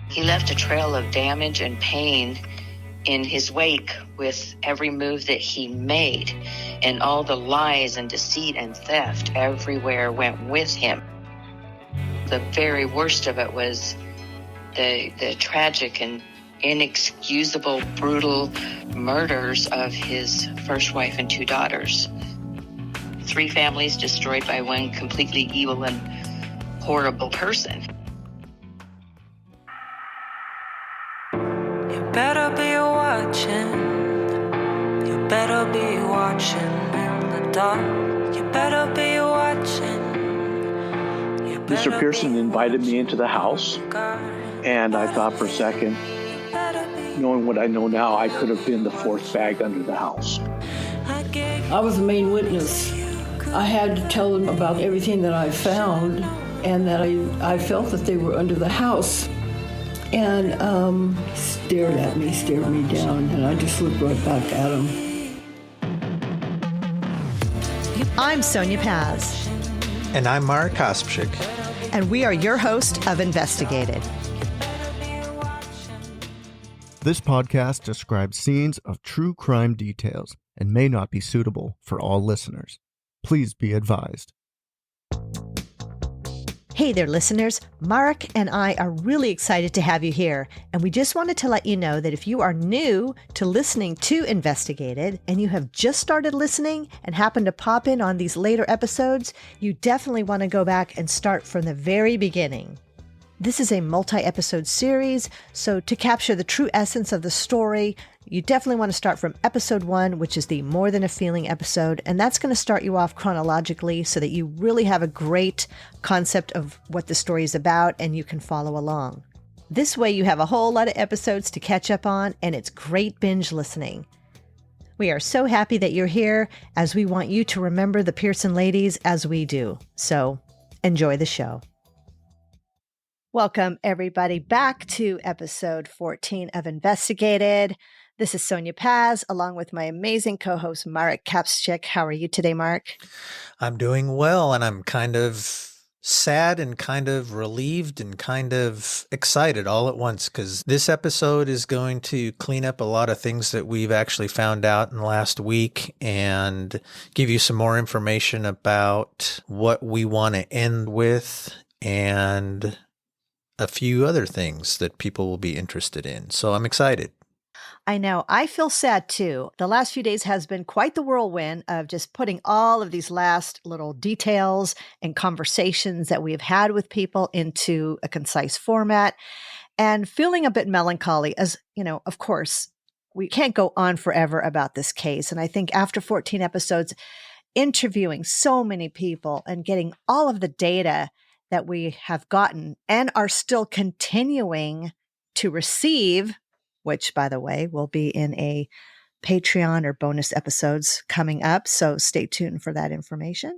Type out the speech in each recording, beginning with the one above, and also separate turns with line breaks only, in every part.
He left a trail of damage and pain in his wake with every move that he made, and all the lies and deceit and theft everywhere went with him. The very worst of it was the tragic and inexcusable, brutal murders of his first wife and 2 daughters. 3 families destroyed by one completely evil and horrible person.
You better be watching. You better be watching in the dark. You better be watching.
Mr. Pearson invited me into the house, and I thought for a second, knowing what I know now, I could have been the 4th bag under the house.
I was the main witness. I had to tell them about everything that I found, and that I felt that they were under the house. And stared me down, and I just looked right back at him.
I'm Sonya Paz.
And I'm Mark Kospchik.
And we are your host of Investigated.
This podcast describes scenes of true crime details and may not be suitable for all listeners. Please be advised.
Hey there, listeners. Mark and I are really excited to have you here. And we just wanted to let you know that if you are new to listening to Investigated and you have just started listening and happen to pop in on these later episodes, you definitely want to go back and start from the very beginning. This is a multi-episode series, so to capture the true essence of the story, you definitely want to start from episode 1, which is the More Than a Feeling episode, and that's going to start you off chronologically so that you really have a great concept of what the story is about and you can follow along. This way you have a whole lot of episodes to catch up on, and it's great binge listening. We are so happy that you're here, as we want you to remember the Pearson ladies as we do. So enjoy the show. Welcome, everybody, back to episode 14 of Investigated. This is Sonya Paz, along with my amazing co-host, Mark Kospchik. How are you today, Mark?
I'm doing well, and I'm kind of sad and kind of relieved and kind of excited all at once, because this episode is going to clean up a lot of things that we've actually found out in the last week and give you some more information about what we want to end with and a few other things that people will be interested in. So I'm excited.
I know. I feel sad too. The last few days has been quite the whirlwind of just putting all of these last little details and conversations that we have had with people into a concise format, and feeling a bit melancholy as, you know, of course, we can't go on forever about this case. And I think after 14 episodes, interviewing so many people and getting all of the data that we have gotten and are still continuing to receive, which, by the way, will be in a Patreon or bonus episodes coming up. So stay tuned for that information.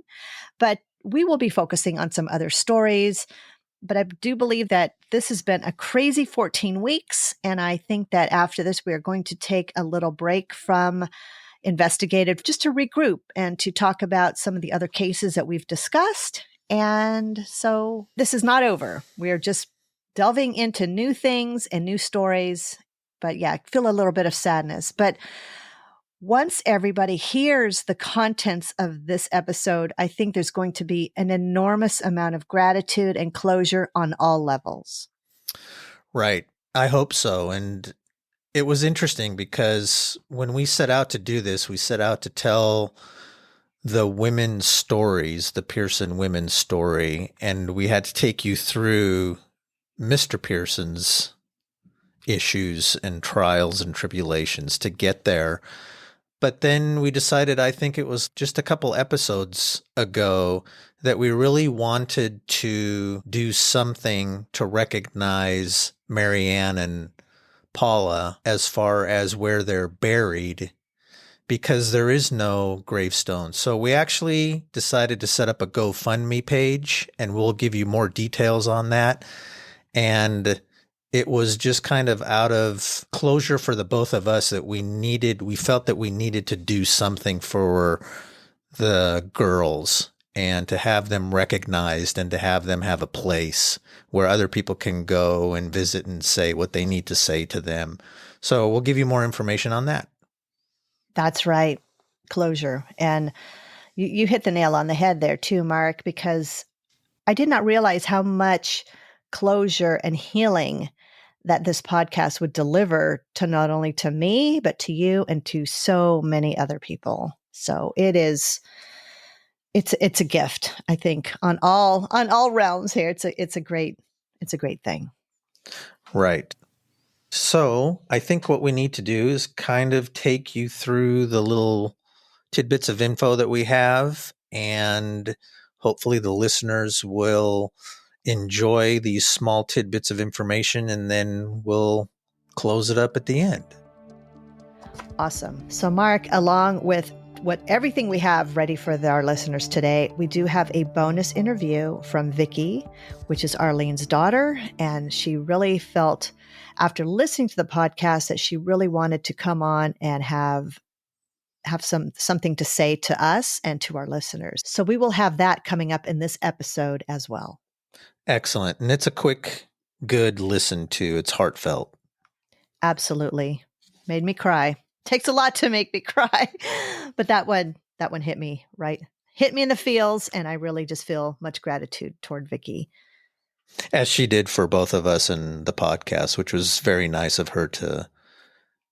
But we will be focusing on some other stories. But I do believe that this has been a crazy 14 weeks. And I think that after this, we are going to take a little break from Investigated just to regroup and to talk about some of the other cases that we've discussed. And so this is not over. We are just delving into new things and new stories. But yeah, I feel a little bit of sadness. But once everybody hears the contents of this episode, I think there's going to be an enormous amount of gratitude and closure on all levels.
Right. I hope so. And it was interesting because when we set out to do this, we set out to tell the women's stories, the Pearson women's story, and we had to take you through Mr. Pearson's issues and trials and tribulations to get there. But then we decided, I think it was just a couple episodes ago, that we really wanted to do something to recognize Marianne and Paula as far as where they're buried, because there is no gravestone. So we actually decided to set up a GoFundMe page, and we'll give you more details on that. And it was just kind of out of closure for the both of us that we felt that we needed to do something for the girls. and to have them recognized and to have them have a place where other people can go and visit and say what they need to say to them. So we'll give you more information on that.
That's right. Closure. And you hit the nail on the head there too, Mark, because I did not realize how much closure and healing that this podcast would deliver to not only to me, but to you and to so many other people. So it's a gift, I think, on all realms here. It's a great thing.
Right. So I think what we need to do is kind of take you through the little tidbits of info that we have, and hopefully the listeners will enjoy these small tidbits of information, and then we'll close it up at the end.
Awesome. So Mark, along with everything we have ready for our listeners today, we do have a bonus interview from Vickie, which is Arlene's daughter. And she really felt, after listening to the podcast, that she really wanted to come on and have something to say to us and to our listeners. So we will have that coming up in this episode as well.
Excellent. And it's a quick, good listen to. It's heartfelt.
Absolutely. Made me cry. Takes a lot to make me cry. But that one hit me, right? Hit me in the feels, and I really just feel much gratitude toward Vickie.
As she did for both of us in the podcast, which was very nice of her to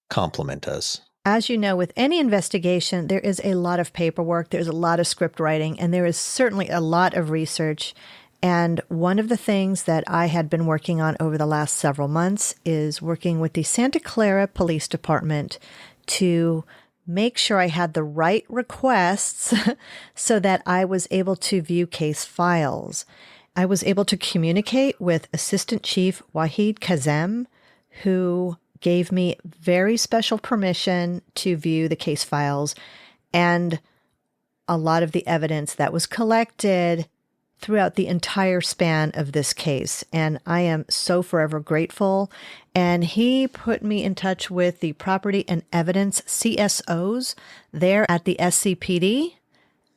compliment us.
As you know, with any investigation, there is a lot of paperwork, there's a lot of script writing, and there is certainly a lot of research. And one of the things that I had been working on over the last several months is working with the Santa Clara Police Department to make sure I had the right requests so that I was able to view case files. I was able to communicate with Assistant Chief Wahid Kazem, who gave me very special permission to view the case files and a lot of the evidence that was collected throughout the entire span of this case. And I am so forever grateful. And he put me in touch with the property and evidence CSOs there at the SCPD.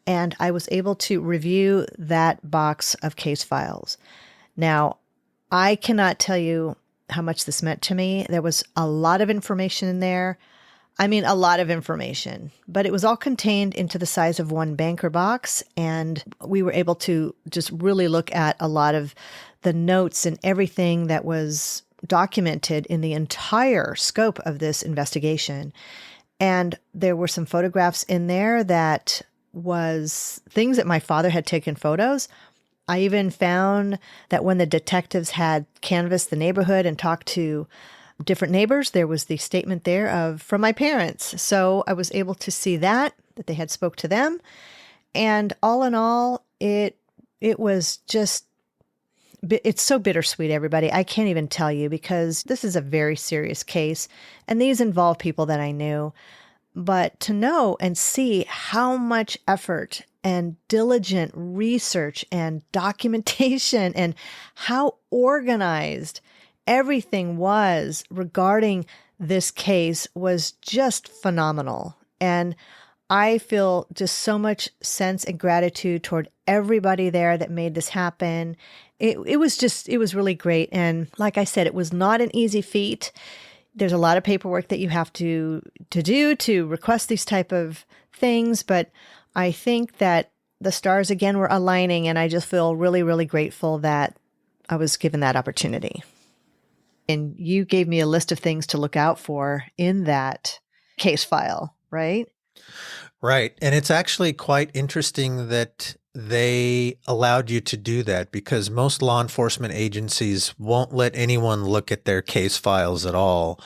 And I was able to review that box of case files. Now, I cannot tell you how much this meant to me. There was a lot of information in there. I mean, a lot of information, but it was all contained into the size of one banker box. And we were able to just really look at a lot of the notes and everything that was documented in the entire scope of this investigation. And there were some photographs in there that was things that my father had taken photos. I even found that when the detectives had canvassed the neighborhood and talked to different neighbors, there was the statement there from my parents. So I was able to see that they had spoke to them. And all in all, it was just, it's so bittersweet, everybody. I can't even tell you, because this is a very serious case and these involve people that I knew. But to know and see how much effort and diligent research and documentation and how organized everything was regarding this case was just phenomenal. And I feel just so much sense and gratitude toward everybody there that made this happen. It was really great. And like I said, it was not an easy feat. There's a lot of paperwork that you have to do to request these type of things. But I think that the stars again were aligning, and I just feel really, really grateful that I was given that opportunity. And you gave me a list of things to look out for in that case file, right?
Right. And it's actually quite interesting that they allowed you to do that, because most law enforcement agencies won't let anyone look at their case files at all.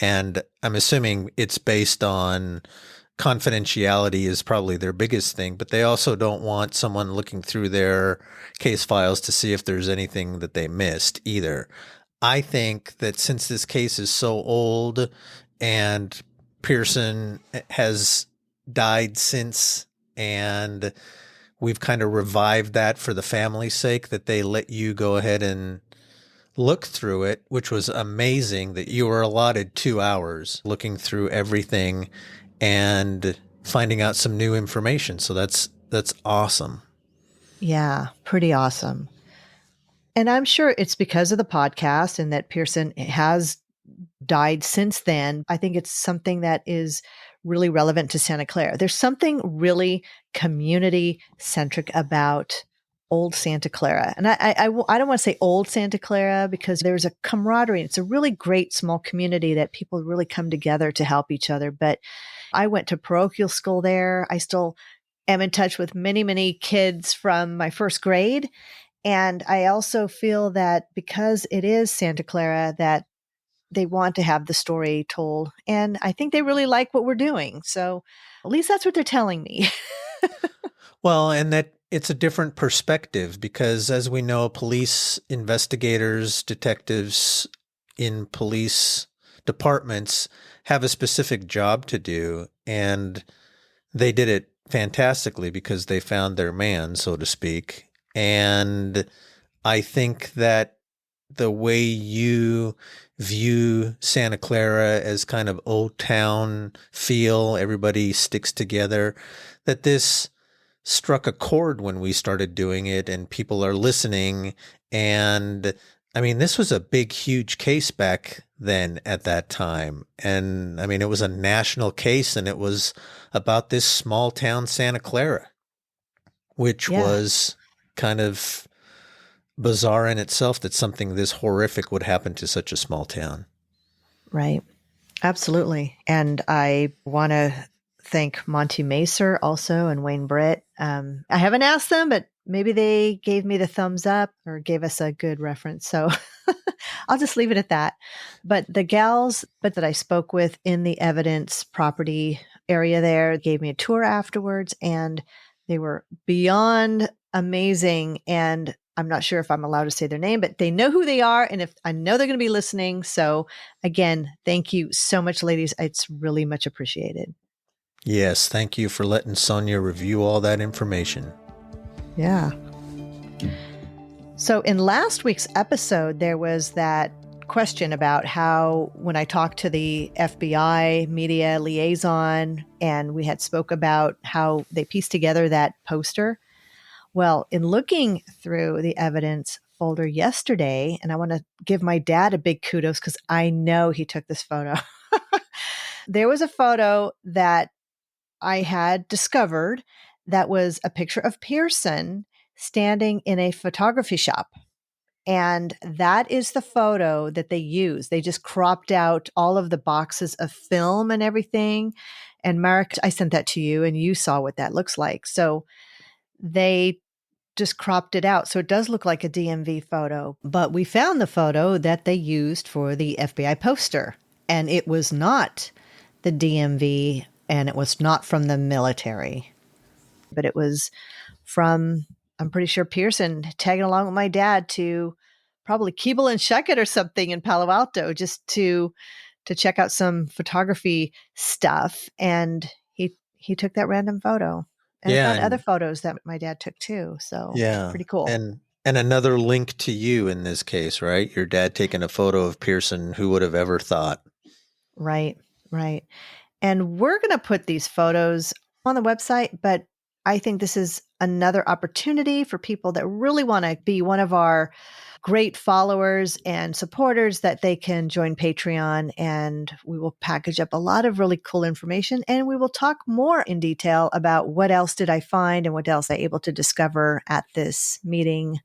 And I'm assuming it's based on confidentiality is probably their biggest thing, but they also don't want someone looking through their case files to see if there's anything that they missed either. I think that since this case is so old and Pearson has died since, and we've kind of revived that for the family's sake, that they let you go ahead and look through it, which was amazing that you were allotted 2 hours looking through everything and finding out some new information. So that's awesome.
Yeah, pretty awesome. And I'm sure it's because of the podcast and that Pearson has died since then. I think it's something that is really relevant to Santa Clara. There's something really community centric about old Santa Clara. And I don't want to say old Santa Clara because there's a camaraderie. It's a really great small community that people really come together to help each other. But I went to parochial school there. I still am in touch with many, many kids from my first grade. And I also feel that because it is Santa Clara, that they want to have the story told. And I think they really like what we're doing. So at least that's what they're telling me.
Well, and that it's a different perspective because, as we know, police investigators, detectives in police departments have a specific job to do. And they did it fantastically because they found their man, so to speak. And I think that the way you view Santa Clara as kind of old town feel, everybody sticks together, that this struck a chord when we started doing it and people are listening. And I mean, this was a big, huge case back then at that time. And I mean, it was a national case and it was about this small town Santa Clara, which was kind of bizarre in itself that something this horrific would happen to such a small town.
Right. Absolutely. And I want to thank Monty Macer also and Wayne Britt. I haven't asked them, but maybe they gave me the thumbs up or gave us a good reference. So I'll just leave it at that. But the gals that I spoke with in the evidence property area there gave me a tour afterwards, and they were beyond amazing. And I'm not sure if I'm allowed to say their name, but they know who they are. And if I know they're going to be listening. So again, thank you so much, ladies. It's really much appreciated.
Yes. Thank you for letting Sonya review all that information.
Yeah. So in last week's episode, there was that question about how when I talked to the FBI media liaison and we had spoke about how they pieced together that poster. Well, in looking through the evidence folder yesterday, and I want to give my dad a big kudos because I know he took this photo. There was a photo that I had discovered that was a picture of Pearson standing in a photography shop. And that is the photo that they used. They just cropped out all of the boxes of film and everything. And Mark, I sent that to you and you saw what that looks like. So they just cropped it out. So it does look like a DMV photo, but we found the photo that they used for the FBI poster, and it was not the DMV and it was not from the military, but it was from, I'm pretty sure, Pearson tagging along with my dad to probably Keeble and Shuckett or something in Palo Alto just to check out some photography stuff. And he took that random photo. And I found other photos that my dad took too. So pretty cool.
And another link to you in this case, right? Your dad taking a photo of Pearson. Who would have ever thought?
Right. And we're going to put these photos on the website, but I think this is another opportunity for people that really want to be one of our great followers and supporters that they can join Patreon, and we will package up a lot of really cool information, and we will talk more in detail about what else did I find and what else I able to discover at this meeting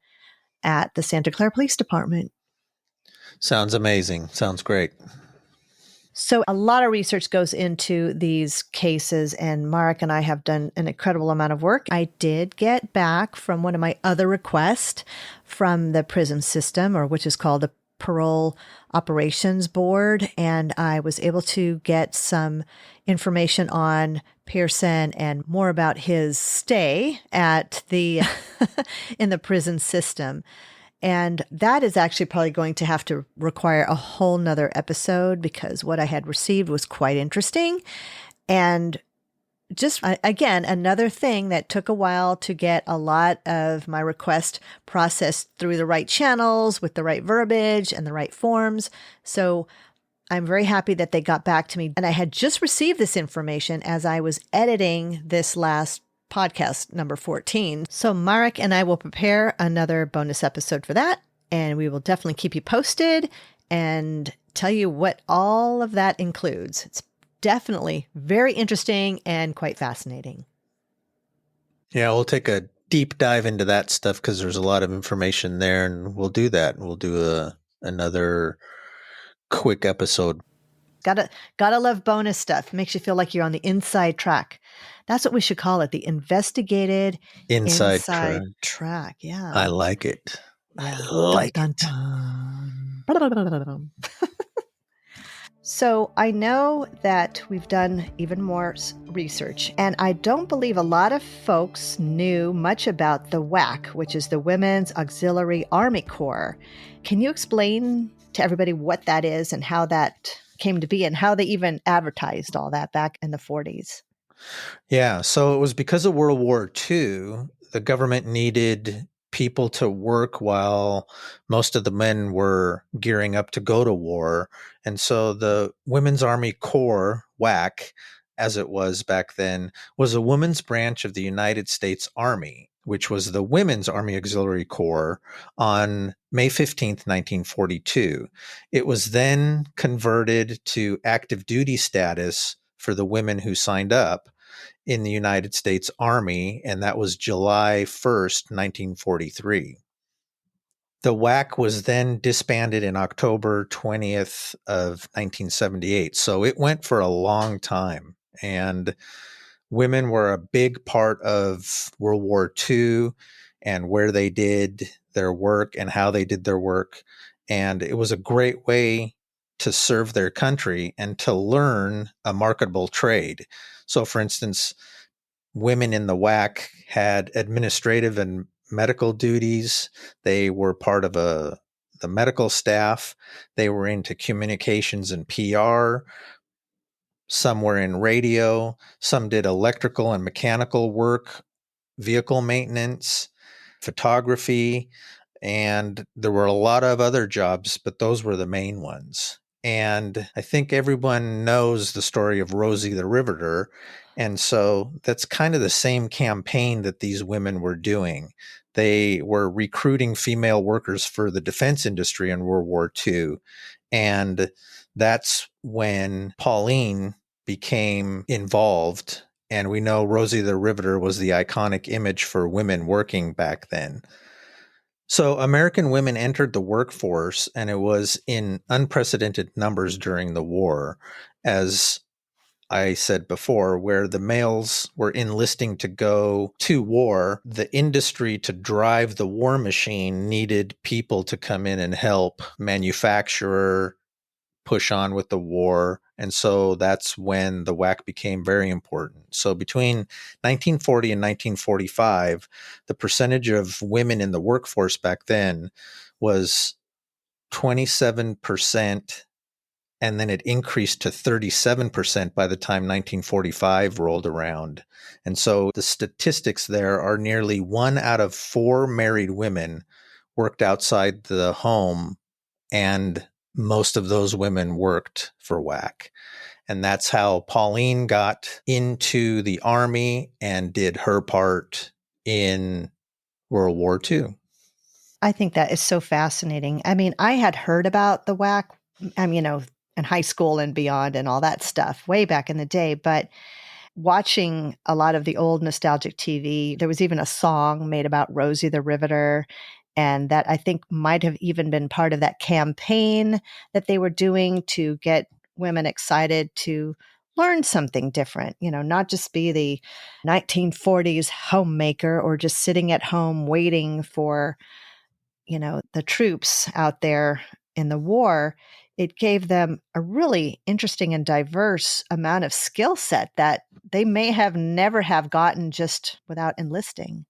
at the Santa Clara Police Department.
Sounds amazing. Sounds great.
So a lot of research goes into these cases, and Mark and I have done an incredible amount of work. I did get back from one of my other requests from the prison system, or which is called the Parole Operations Board, and I was able to get some information on Pearson and more about his stay at the in the prison system. And that is actually probably going to have to require a whole nother episode because what I had received was quite interesting. And just, again, another thing that took a while to get a lot of my request processed through the right channels with the right verbiage and the right forms. So I'm very happy that they got back to me. And I had just received this information as I was editing this last podcast number 14. So Marek and I will prepare another bonus episode for that, and we will definitely keep you posted and tell you what all of that includes. It's definitely very interesting and quite fascinating.
Yeah, we'll take a deep dive into that stuff because there's a lot of information there, and we'll do that. We'll do another quick episode.
Gotta love bonus stuff. Makes you feel like you're on the inside track. That's what we should call it, the investigated
Inside
track. Yeah.
I like it.
Yeah.
I like it.
So I know that we've done even more research, and I don't believe a lot of folks knew much about the WAC, which is the Women's Auxiliary Army Corps. Can you explain to everybody what that is and how that came to be and how they even advertised all that back in the 40s?
Yeah, so it was because of World War II, the government needed people to work while most of the men were gearing up to go to war. And so the Women's Army Corps, WAC, as it was back then, was a women's branch of the United States Army, which was the Women's Army Auxiliary Corps on May 15th, 1942. It was then converted to active duty status for the women who signed up in the United States Army, and that was July 1st, 1943. The WAC was then disbanded in October 20th of 1978. So it went for a long time, and women were a big part of World War II and where they did their work and how they did their work. And it was a great way to serve their country and to learn a marketable trade. So, for instance, women in the WAC had administrative and medical duties. They were part of the medical staff. They were into communications and PR. Some were in radio. Some did electrical and mechanical work, vehicle maintenance, photography, and there were a lot of other jobs, but those were the main ones. And I think everyone knows the story of Rosie the Riveter. And so that's kind of the same campaign that these women were doing. They were recruiting female workers for the defense industry in World War II. And that's when Pauline became involved. And we know Rosie the Riveter was the iconic image for women working back then. So American women entered the workforce, and it was in unprecedented numbers during the war. As I said before, where the males were enlisting to go to war, the industry to drive the war machine needed people to come in and help manufacture, push on with the war. And so that's when the WAC became very important. So between 1940 and 1945, the percentage of women in the workforce back then was 27%, and then it increased to 37% by the time 1945 rolled around. And so the statistics there are nearly 1 out of 4 married women worked outside the home, and most of those women worked for WAC. And that's how Pauline got into the Army and did her part in World War II.
I think that is so fascinating. I mean, I had heard about the WAC, in high school and beyond and all that stuff way back in the day, but watching a lot of the old nostalgic TV, there was even a song made about Rosie the Riveter, and that I think might have even been part of that campaign that they were doing to get women excited to learn something different, not just be the 1940s homemaker or just sitting at home waiting for, the troops out there in the war. It gave them a really interesting and diverse amount of skill set that they may have never have gotten just without enlisting.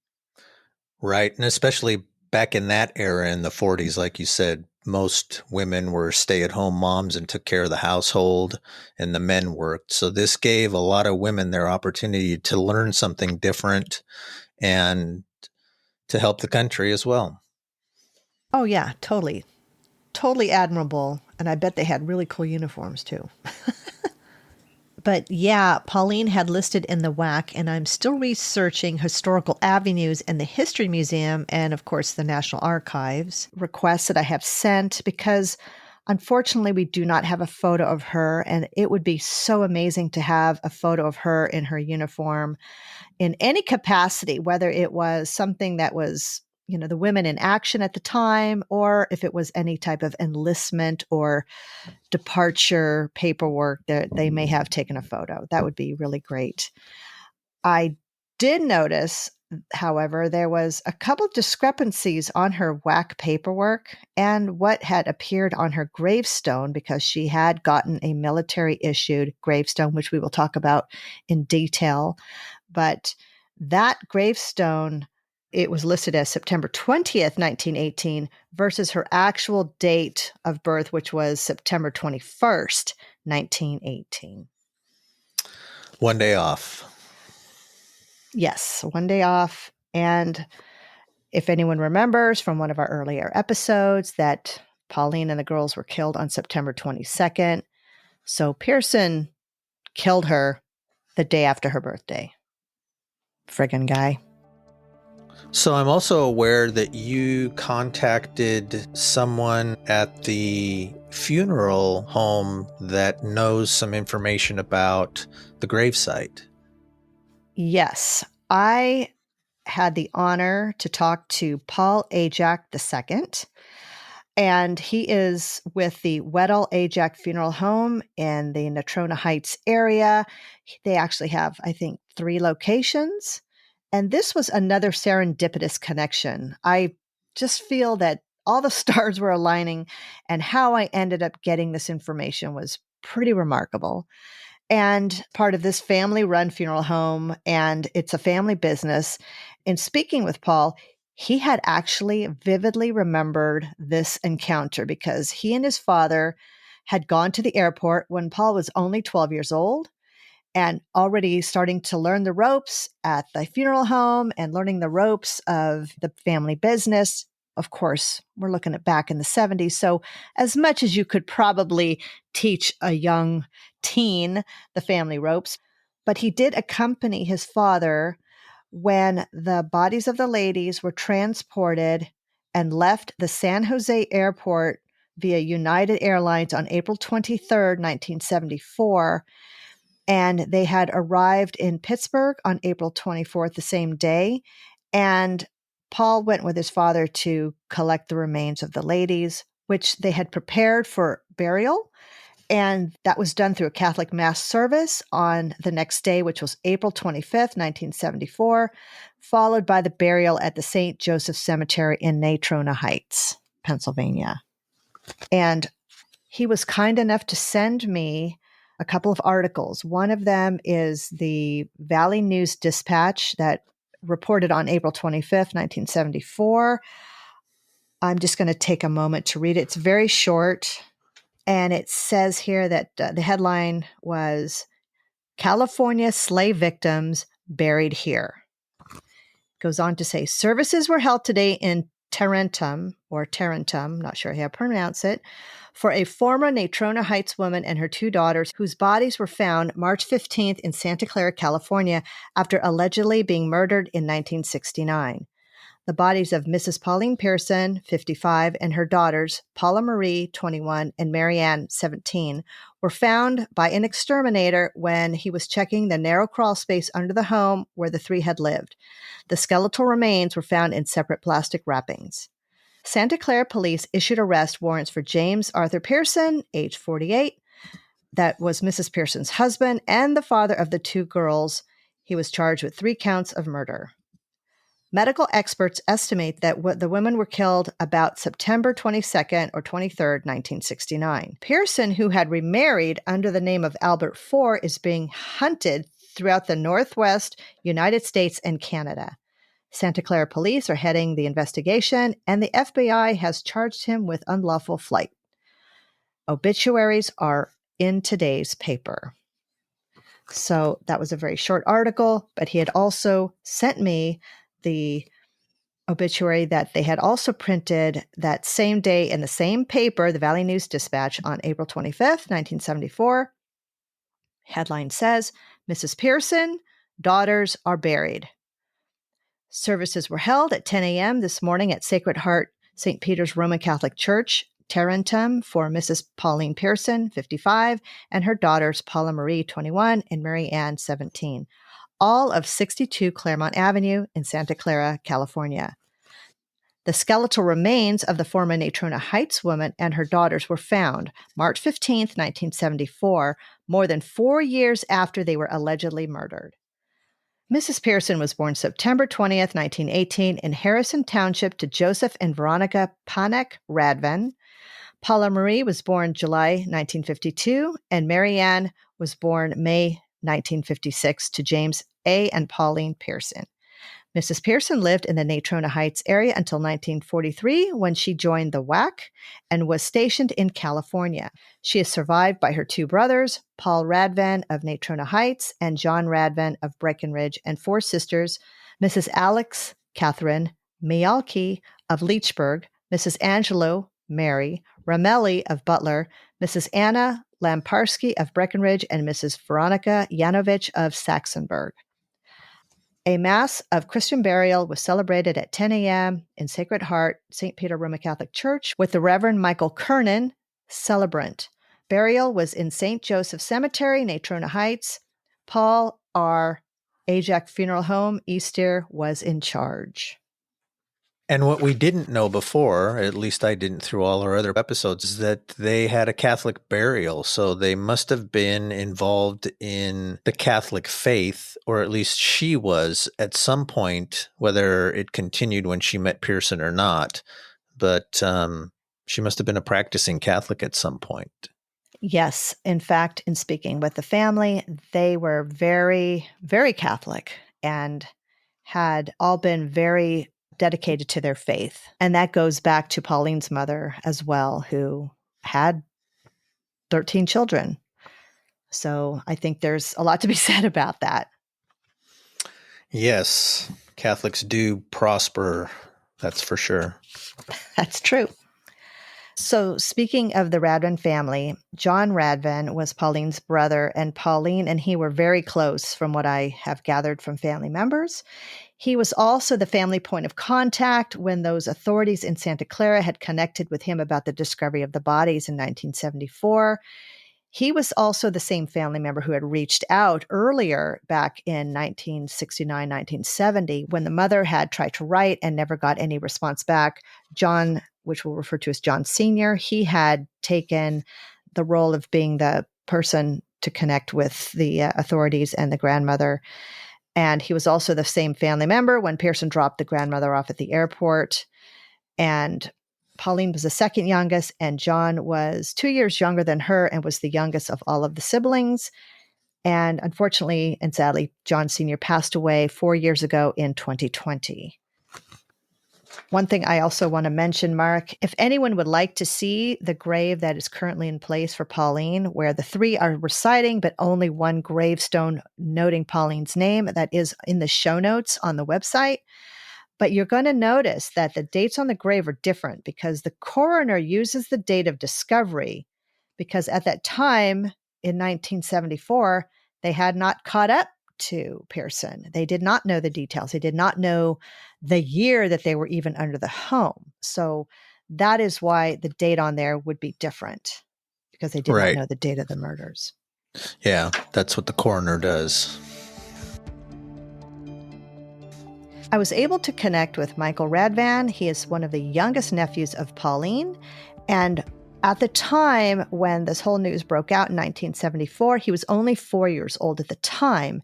Right. And especially back in that era in the 40s, like you said, most women were stay-at-home moms and took care of the household, and the men worked. So this gave a lot of women their opportunity to learn something different and to help the country as well.
Oh, yeah, totally. Totally admirable. And I bet they had really cool uniforms too. But yeah, Pauline had listed in the WAC, and I'm still researching historical avenues in the History Museum and, of course, the National Archives, requests that I have sent because unfortunately we do not have a photo of her, and it would be so amazing to have a photo of her in her uniform in any capacity, whether it was something that was, the women in action at the time, or if it was any type of enlistment or departure paperwork that they may have taken a photo. That would be really great. I did notice, however, there was a couple discrepancies on her WAC paperwork and what had appeared on her gravestone, because she had gotten a military issued gravestone, which we will talk about in detail. But that gravestone, it was listed as September 20th, 1918, versus her actual date of birth, which was September 21st, 1918.
One day off.
Yes, one day off. And if anyone remembers from one of our earlier episodes that Pauline and the girls were killed on September 22nd. So Pearson killed her the day after her birthday. Friggin' guy.
So I'm also aware that you contacted someone at the funeral home that knows some information about the gravesite.
Yes, I had the honor to talk to Paul Ajak II, and he is with the Weddell Ajak Funeral Home in the Natrona Heights area. They actually have, I think, 3 locations. And this was another serendipitous connection. I just feel that all the stars were aligning, and how I ended up getting this information was pretty remarkable. And part of this family-run funeral home, and it's a family business. In speaking with Paul, he had actually vividly remembered this encounter because he and his father had gone to the airport when Paul was only 12 years old, and already starting to learn the ropes at the funeral home and learning the ropes of the family business. Of course, we're looking at back in the 70s. So as much as you could probably teach a young teen the family ropes, but he did accompany his father when the bodies of the ladies were transported and left the San Jose airport via United Airlines on April 23rd, 1974. And they had arrived in Pittsburgh on April 24th, the same day. And Paul went with his father to collect the remains of the ladies, which they had prepared for burial. And that was done through a Catholic Mass service on the next day, which was April 25th, 1974, followed by the burial at the St. Joseph Cemetery in Natrona Heights, Pennsylvania. And he was kind enough to send me a couple of articles. One of them is the Valley News Dispatch that reported on April 25th, 1974. I'm just going to take a moment to read it. It's very short. And it says here that the headline was California Slave Victims Buried Here. It goes on to say, services were held today in Tarentum, not sure how to pronounce it, for a former Natrona Heights woman and her 2 daughters whose bodies were found March 15th in Santa Clara, California, after allegedly being murdered in 1969. The bodies of Mrs. Pauline Pearson, 55, and her daughters, Paula Marie, 21, and Marianne, 17, were found by an exterminator when he was checking the narrow crawl space under the home where the 3 had lived. The skeletal remains were found in separate plastic wrappings. Santa Clara police issued arrest warrants for James Arthur Pearson, age 48, that was Mrs. Pearson's husband and the father of the 2 girls. He was charged with 3 counts of murder. Medical experts estimate that the women were killed about September 22nd or 23rd, 1969. Pearson, who had remarried under the name of Albert IV, is being hunted throughout the Northwest United States and Canada. Santa Clara police are heading the investigation, and the FBI has charged him with unlawful flight. Obituaries are in today's paper. So that was a very short article, but he had also sent me the obituary that they had also printed that same day in the same paper, the Valley News Dispatch, on April 25th, 1974. Headline says, Mrs. Pearson, daughters are buried. Services were held at 10 a.m. this morning at Sacred Heart St. Peter's Roman Catholic Church, Tarentum, for Mrs. Pauline Pearson, 55, and her daughters Paula Marie, 21, and Marianne, 17, all of 62 Claremont Avenue in Santa Clara, California. The skeletal remains of the former Natrona Heights woman and her daughters were found March 15, 1974, more than 4 years after they were allegedly murdered. Mrs. Pearson was born September 20th, 1918, in Harrison Township to Joseph and Veronica Panek Radvan. Paula Marie was born July 1952, and Marianne was born May 1956 to James A. and Pauline Pearson. Mrs. Pearson lived in the Natrona Heights area until 1943, when she joined the WAC and was stationed in California. She is survived by her two brothers, Paul Radvan of Natrona Heights and John Radvan of Breckenridge, and four sisters, Mrs. Alex Catherine Mialke of Leechburg, Mrs. Angelo Mary Ramelli of Butler, Mrs. Anna Lamparski of Breckenridge, and Mrs. Veronica Yanovich of Saxonburg. A Mass of Christian burial was celebrated at 10 a.m. in Sacred Heart St. Peter Roman Catholic Church with the Reverend Michael Kernan, celebrant. Burial was in St. Joseph Cemetery, Natrona Heights. Paul R. Ajak Funeral Home, Easter, was in charge.
And what we didn't know before, at least I didn't through all our other episodes, is that they had a Catholic burial. So they must have been involved in the Catholic faith, or at least she was at some point, whether it continued when she met Pearson or not. But she must have been a practicing Catholic at some point.
Yes. In fact, in speaking with the family, they were very, very Catholic and had all been very dedicated to their faith. And that goes back to Pauline's mother as well, who had 13 children. So I think there's a lot to be said about that.
Yes, Catholics do prosper. That's for sure.
That's true. So speaking of the Radvan family, John Radvan was Pauline's brother, and Pauline and he were very close from what I have gathered from family members. He was also the family point of contact when those authorities in Santa Clara had connected with him about the discovery of the bodies in 1974. He was also the same family member who had reached out earlier back in 1969, 1970, when the mother had tried to write and never got any response back. John, which we'll refer to as John Sr., he had taken the role of being the person to connect with the authorities and the grandmother. And he was also the same family member when Pearson dropped the grandmother off at the airport. And Pauline was the second youngest, and John was 2 years younger than her and was the youngest of all of the siblings. And unfortunately and sadly, John Sr. passed away 4 years ago in 2020. One thing I also want to mention, Mark, if anyone would like to see the grave that is currently in place for Pauline, where the three are reciting, but only one gravestone noting Pauline's name, that is in the show notes on the website. But you're going to notice that the dates on the grave are different because the coroner uses the date of discovery, because at that time in 1974, they had not caught up to Pearson. They did not know the details. They did not know the year that they were even under the home. So that is why the date on there would be different, because they did not know the date of the murders.
Yeah, that's what the coroner does.
I was able to connect with Michael Radvan. He is one of the youngest nephews of Pauline. And at the time when this whole news broke out in 1974, he was only 4 years old at the time.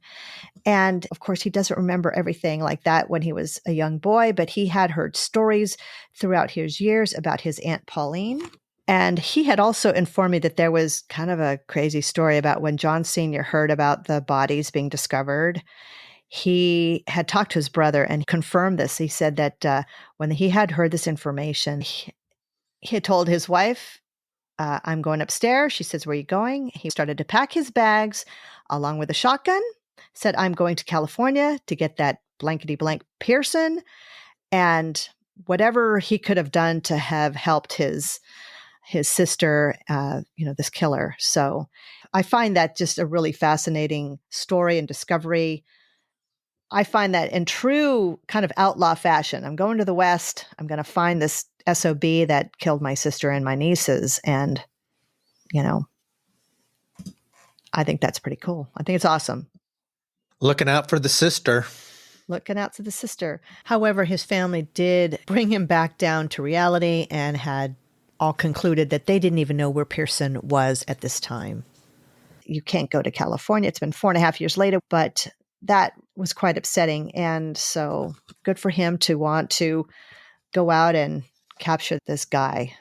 And of course, he doesn't remember everything like that when he was a young boy, but he had heard stories throughout his years about his Aunt Pauline. And he had also informed me that there was kind of a crazy story about when John Sr. heard about the bodies being discovered. He had talked to his brother and confirmed this. He said that when he had heard this information, he had told his wife, I'm going upstairs. She says, where are you going? He started to pack his bags along with a shotgun, said, I'm going to California to get that blankety blank Pearson. And whatever he could have done to have helped his his sister, this killer. So I find that just a really fascinating story and discovery. I find that in true kind of outlaw fashion. I'm going to the West. I'm going to find this SOB that killed my sister and my nieces. And, I think that's pretty cool. I think it's awesome.
Looking out for the sister.
Looking out for the sister. However, his family did bring him back down to reality and had all concluded that they didn't even know where Pearson was at this time. You can't go to California. It's been 4.5 years later, but that was quite upsetting. And so good for him to want to go out and capture this guy.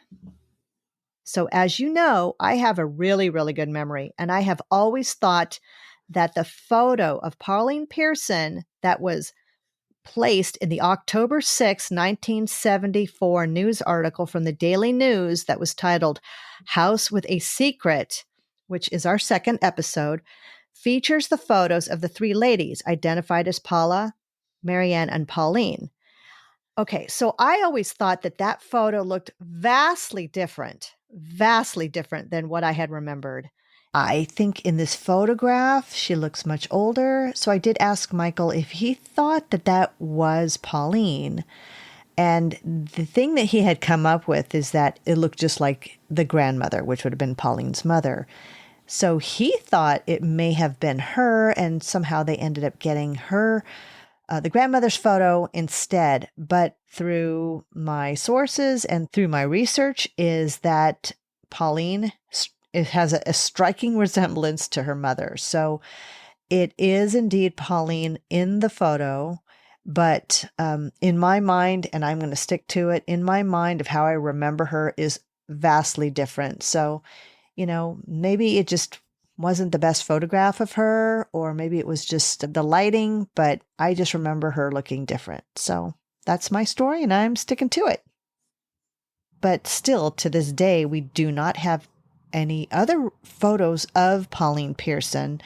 So as you know, I have a really, really good memory. And I have always thought that the photo of Pauline Pearson that was placed in the October 6, 1974 news article from the Daily News that was titled House with a Secret, which is our second episode, features the photos of the three ladies identified as Paula, Marianne, and Pauline. Okay, so I always thought that photo looked vastly different than what I had remembered. I think in this photograph, she looks much older. So I did ask Michael if he thought that was Pauline. And the thing that he had come up with is that it looked just like the grandmother, which would have been Pauline's mother. So he thought it may have been her, and somehow they ended up getting her, the grandmother's photo instead. But through my sources and through my research is that Pauline, it has a striking resemblance to her mother. So it is indeed Pauline in the photo, but in my mind, and I'm going to stick to it, in my mind of how I remember her is vastly different. So, maybe it just wasn't the best photograph of her, or maybe it was just the lighting, but I just remember her looking different. So that's my story, and I'm sticking to it. But still, to this day, we do not have any other photos of Pauline Pearson,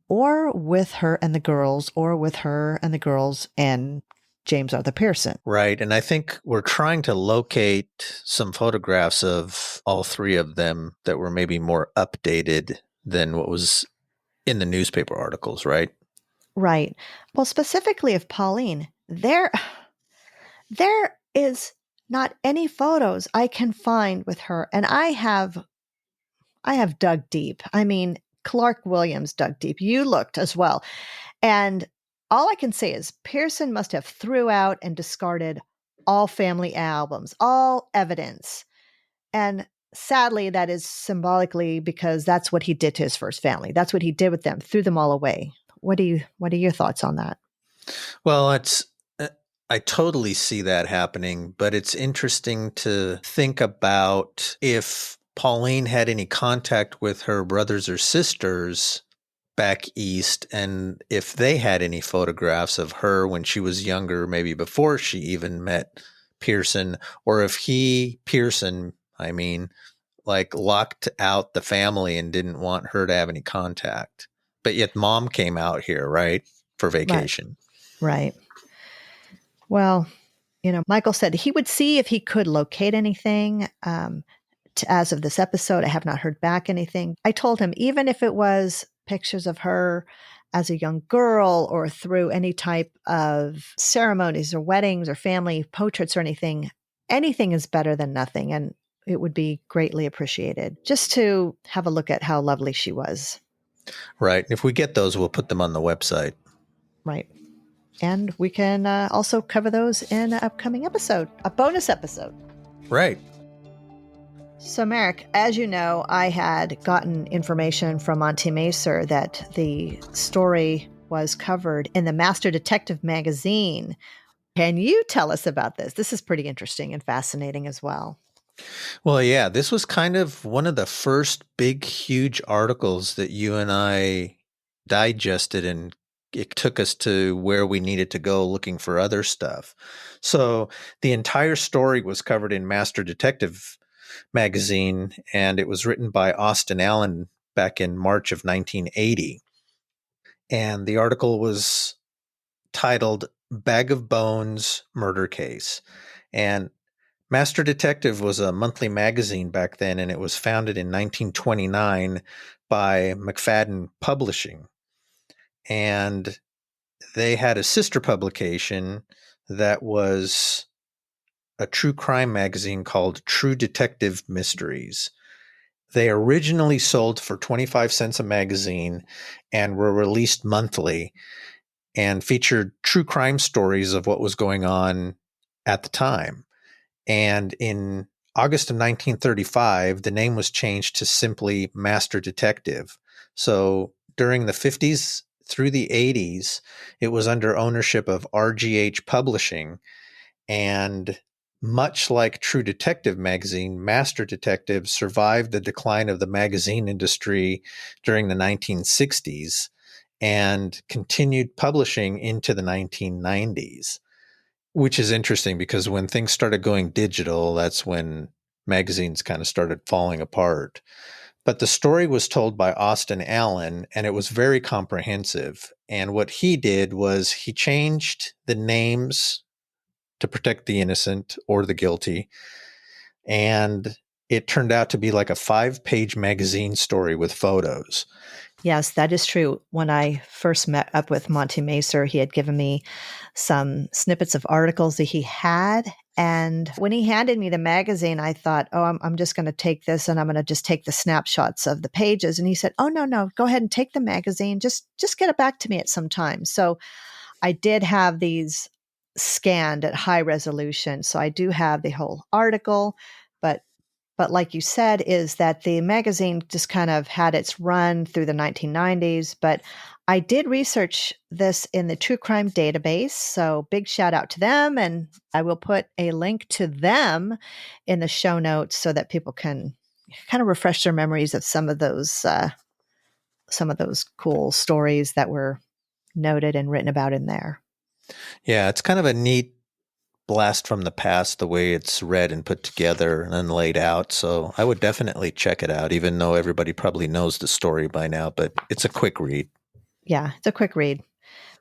or with her and the girls, or with her and the girls and James Arthur Pearson.
Right. And I think we're trying to locate some photographs of all three of them that were maybe more updated than what was in the newspaper articles, right?
Right. Well, specifically of Pauline, there is not any photos I can find with her. And I have dug deep. I mean, Clark Williams dug deep. You looked as well. And all I can say is Pearson must have threw out and discarded all family albums, all evidence. And sadly, that is symbolically because that's what he did to his first family. That's what he did with them, threw them all away. What are your thoughts on that?
Well, I totally see that happening, but it's interesting to think about if Pauline had any contact with her brothers or sisters back east, and if they had any photographs of her when she was younger, maybe before she even met Pearson, or if Pearson, locked out the family and didn't want her to have any contact. But yet mom came out here, right, for vacation.
Right. Well, Michael said he would see if he could locate anything. As of this episode, I have not heard back anything. I told him, even if it was pictures of her as a young girl or through any type of ceremonies or weddings or family portraits or anything is better than nothing. And it would be greatly appreciated just to have a look at how lovely she was.
Right. If we get those, we'll put them on the website.
Right. And we can also cover those in an upcoming episode, a bonus episode.
Right.
So, Merrick, as you know, I had gotten information from Auntie Macer that the story was covered in the Master Detective magazine. Can you tell us about this? This is pretty interesting and fascinating as well.
Well, yeah, this was kind of one of the first big, huge articles that you and I digested, and it took us to where we needed to go looking for other stuff. So the entire story was covered in Master Detective magazine, and it was written by Austin Allen back in March of 1980. And the article was titled Bag of Bones Murder Case. And Master Detective was a monthly magazine back then, and it was founded in 1929 by McFadden Publishing. And they had a sister publication that was a true crime magazine called True Detective Mysteries. They originally sold for 25 cents a magazine and were released monthly and featured true crime stories of what was going on at the time. And in August of 1935, the name was changed to simply Master Detective. So during the 50s through the 80s, it was under ownership of RGH Publishing. And much like True Detective magazine, Master Detective survived the decline of the magazine industry during the 1960s and continued publishing into the 1990s, which is interesting because when things started going digital, that's when magazines kind of started falling apart. But the story was told by Austin Allen, and it was very comprehensive. And what he did was he changed the names to protect the innocent or the guilty. And it turned out to be like a 5-page magazine story with photos.
Yes, that is true. When I first met up with Monty Macer, he had given me some snippets of articles that he had. And when he handed me the magazine, I thought, oh, I'm just going to take this and I'm going to just take the snapshots of the pages. And he said, oh, no, go ahead and take the magazine. Just get it back to me at some time. So I did have these scanned at high resolution. So I do have the whole article, but like you said, is that the magazine just kind of had its run through the 1990s. But I did research this in the True Crime database. So big shout out to them. And I will put a link to them in the show notes so that people can kind of refresh their memories of some of those cool stories that were noted and written about in there.
Yeah, it's kind of a neat blast from the past, the way it's read and put together and then laid out. So I would definitely check it out, even though everybody probably knows the story by now, but it's a quick read.
Yeah, it's a quick read,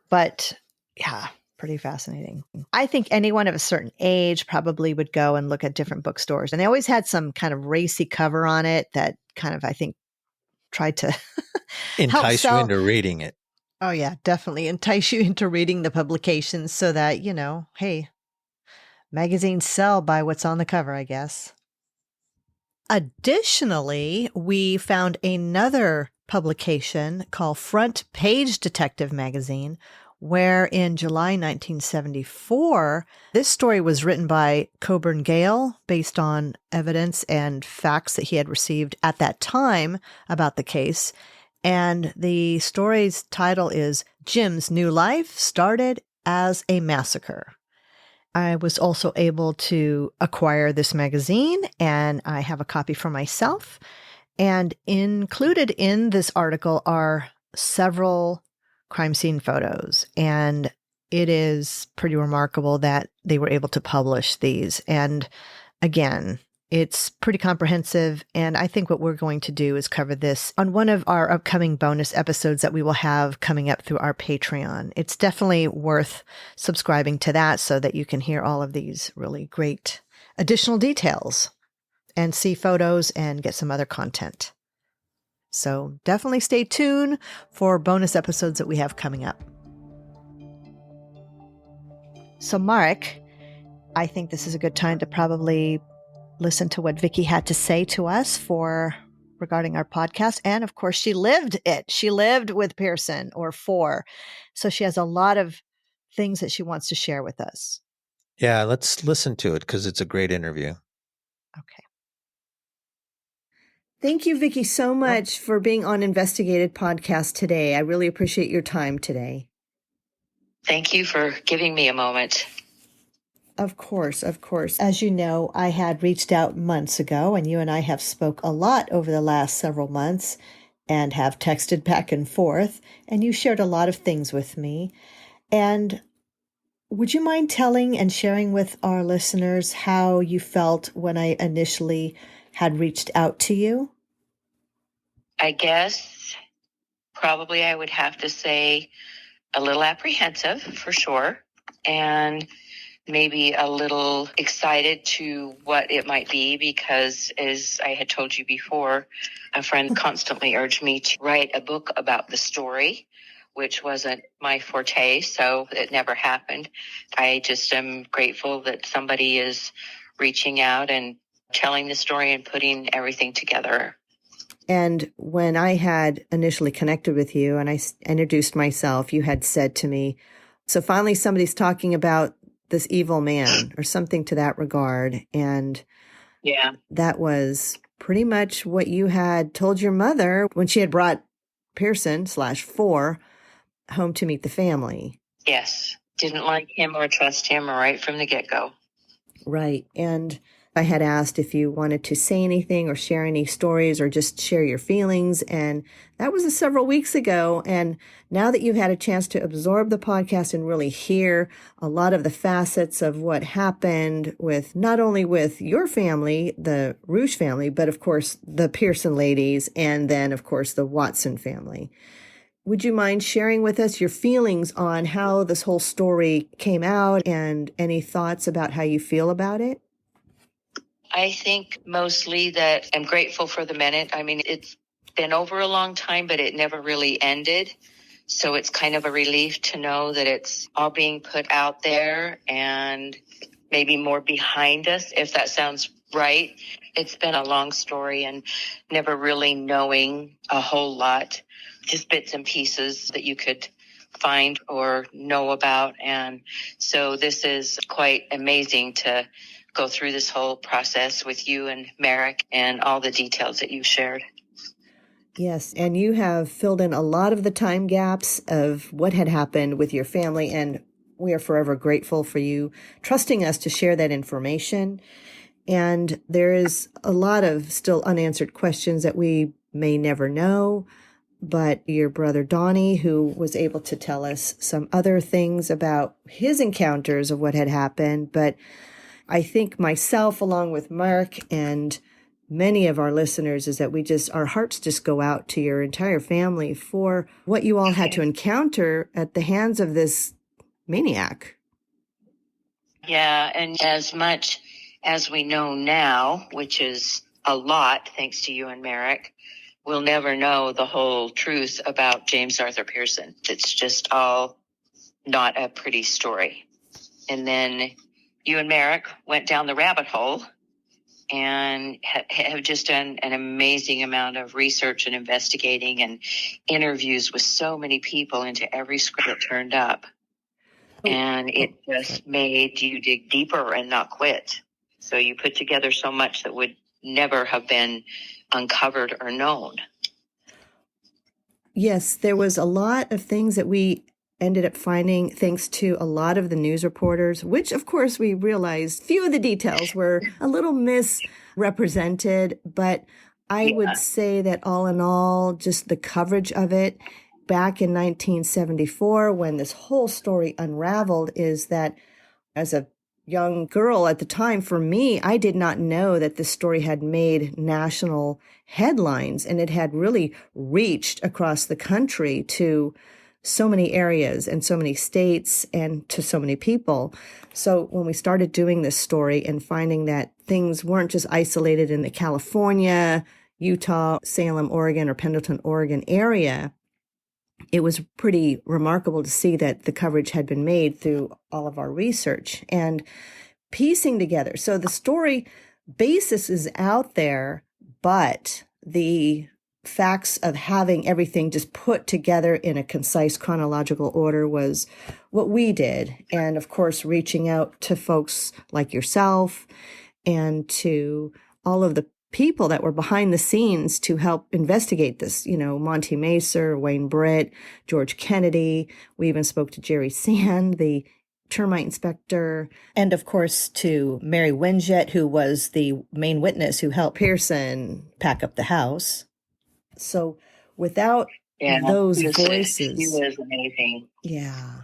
but yeah, pretty fascinating. I think anyone of a certain age probably would go and look at different bookstores. And they always had some kind of racy cover on it that kind of, I think, tried to
entice you into reading it.
Oh yeah, definitely entice you into reading the publications so that, hey, magazines sell by what's on the cover, I guess. Additionally, we found another publication called Front Page Detective Magazine, where in July 1974, this story was written by Coburn Gale based on evidence and facts that he had received at that time about the case. And the story's title is Jim's New Life Started as a Massacre. I was also able to acquire this magazine, and I have a copy for myself. And included in this article are several crime scene photos. And it is pretty remarkable that they were able to publish these. And again, it's pretty comprehensive, and I think what we're going to do is cover this on one of our upcoming bonus episodes that we will have coming up through our Patreon. It's definitely worth subscribing to that so that you can hear all of these really great additional details and see photos and get some other content. So definitely stay tuned for bonus episodes that we have coming up. So Mark, I think this is a good time to probably listen to what Vickie had to say to us regarding our podcast. And of course, she lived it. She lived with Pearson for. So she has a lot of things that she wants to share with us.
Yeah, let's listen to it because it's a great interview.
Okay. Thank you, Vickie, so much for being on Investigated Podcast today. I really appreciate your time today.
Thank you for giving me a moment.
Of course, of course. As you know, I had reached out months ago, and you and I have spoke a lot over the last several months and have texted back and forth, and you shared a lot of things with me. And would you mind telling and sharing with our listeners how you felt when I initially had reached out to you?
I guess probably I would have to say a little apprehensive for sure. And maybe a little excited to what it might be, because as I had told you before, a friend constantly urged me to write a book about the story, which wasn't my forte, so it never happened. I just am grateful that somebody is reaching out and telling the story and putting everything together.
And when I had initially connected with you and I introduced myself, you had said to me, so finally somebody's talking about this evil man or something to that regard. And
yeah,
that was pretty much what you had told your mother when she had brought Pearson/4 home to meet the family.
Yes. Didn't like him or trust him right from the get-go.
Right. And I had asked if you wanted to say anything or share any stories or just share your feelings. And that was several weeks ago. And now that you've had a chance to absorb the podcast and really hear a lot of the facets of what happened with not only with your family, the Ruesch family, but of course the Pearson ladies, and then of course the Watson family. Would you mind sharing with us your feelings on how this whole story came out and any thoughts about how you feel about it?
I think mostly that I'm grateful for the minute. I mean, it's been over a long time, but it never really ended. So it's kind of a relief to know that it's all being put out there and maybe more behind us, if that sounds right. It's been a long story and never really knowing a whole lot, just bits and pieces that you could find or know about. And so this is quite amazing to go through this whole process with you and Merrick and all the details that you shared.
Yes, and you have filled in a lot of the time gaps of what had happened with your family, and we are forever grateful for you trusting us to share that information. And there is a lot of still unanswered questions that we may never know, but your brother Donnie, who was able to tell us some other things about his encounters of what had happened, but I think myself, along with Mark and many of our listeners, is that our hearts just go out to your entire family for what you all had to encounter at the hands of this maniac.
Yeah, and as much as we know now, which is a lot, thanks to you and Merrick, we'll never know the whole truth about James Arthur Pearson. It's just all not a pretty story. And then you and Merrick went down the rabbit hole and have just done an amazing amount of research and investigating and interviews with so many people into every script that turned up. And it just made you dig deeper and not quit. So you put together so much that would never have been uncovered or known.
Yes, there was a lot of things that we ended up finding thanks to a lot of the news reporters, which of course we realized few of the details were a little misrepresented, but I would say that all in all, just the coverage of it back in 1974, when this whole story unraveled, is that as a young girl at the time, for me, I did not know that this story had made national headlines, and it had really reached across the country to so many areas and so many states and to so many people. So when we started doing this story and finding that things weren't just isolated in the California, Utah, Salem, Oregon, or Pendleton, Oregon area, it was pretty remarkable to see that the coverage had been made through all of our research and piecing together. So the story basis is out there, but the facts of having everything just put together in a concise chronological order was what we did. And of course, reaching out to folks like yourself and to all of the people that were behind the scenes to help investigate this, Monty Macer, Wayne Britt, George Kennedy. We even spoke to Jerry Sand, the termite inspector, and of course to Mary Winjet, who was the main witness who helped Pearson pack up the house. So without those voices,
he was amazing.
Yeah.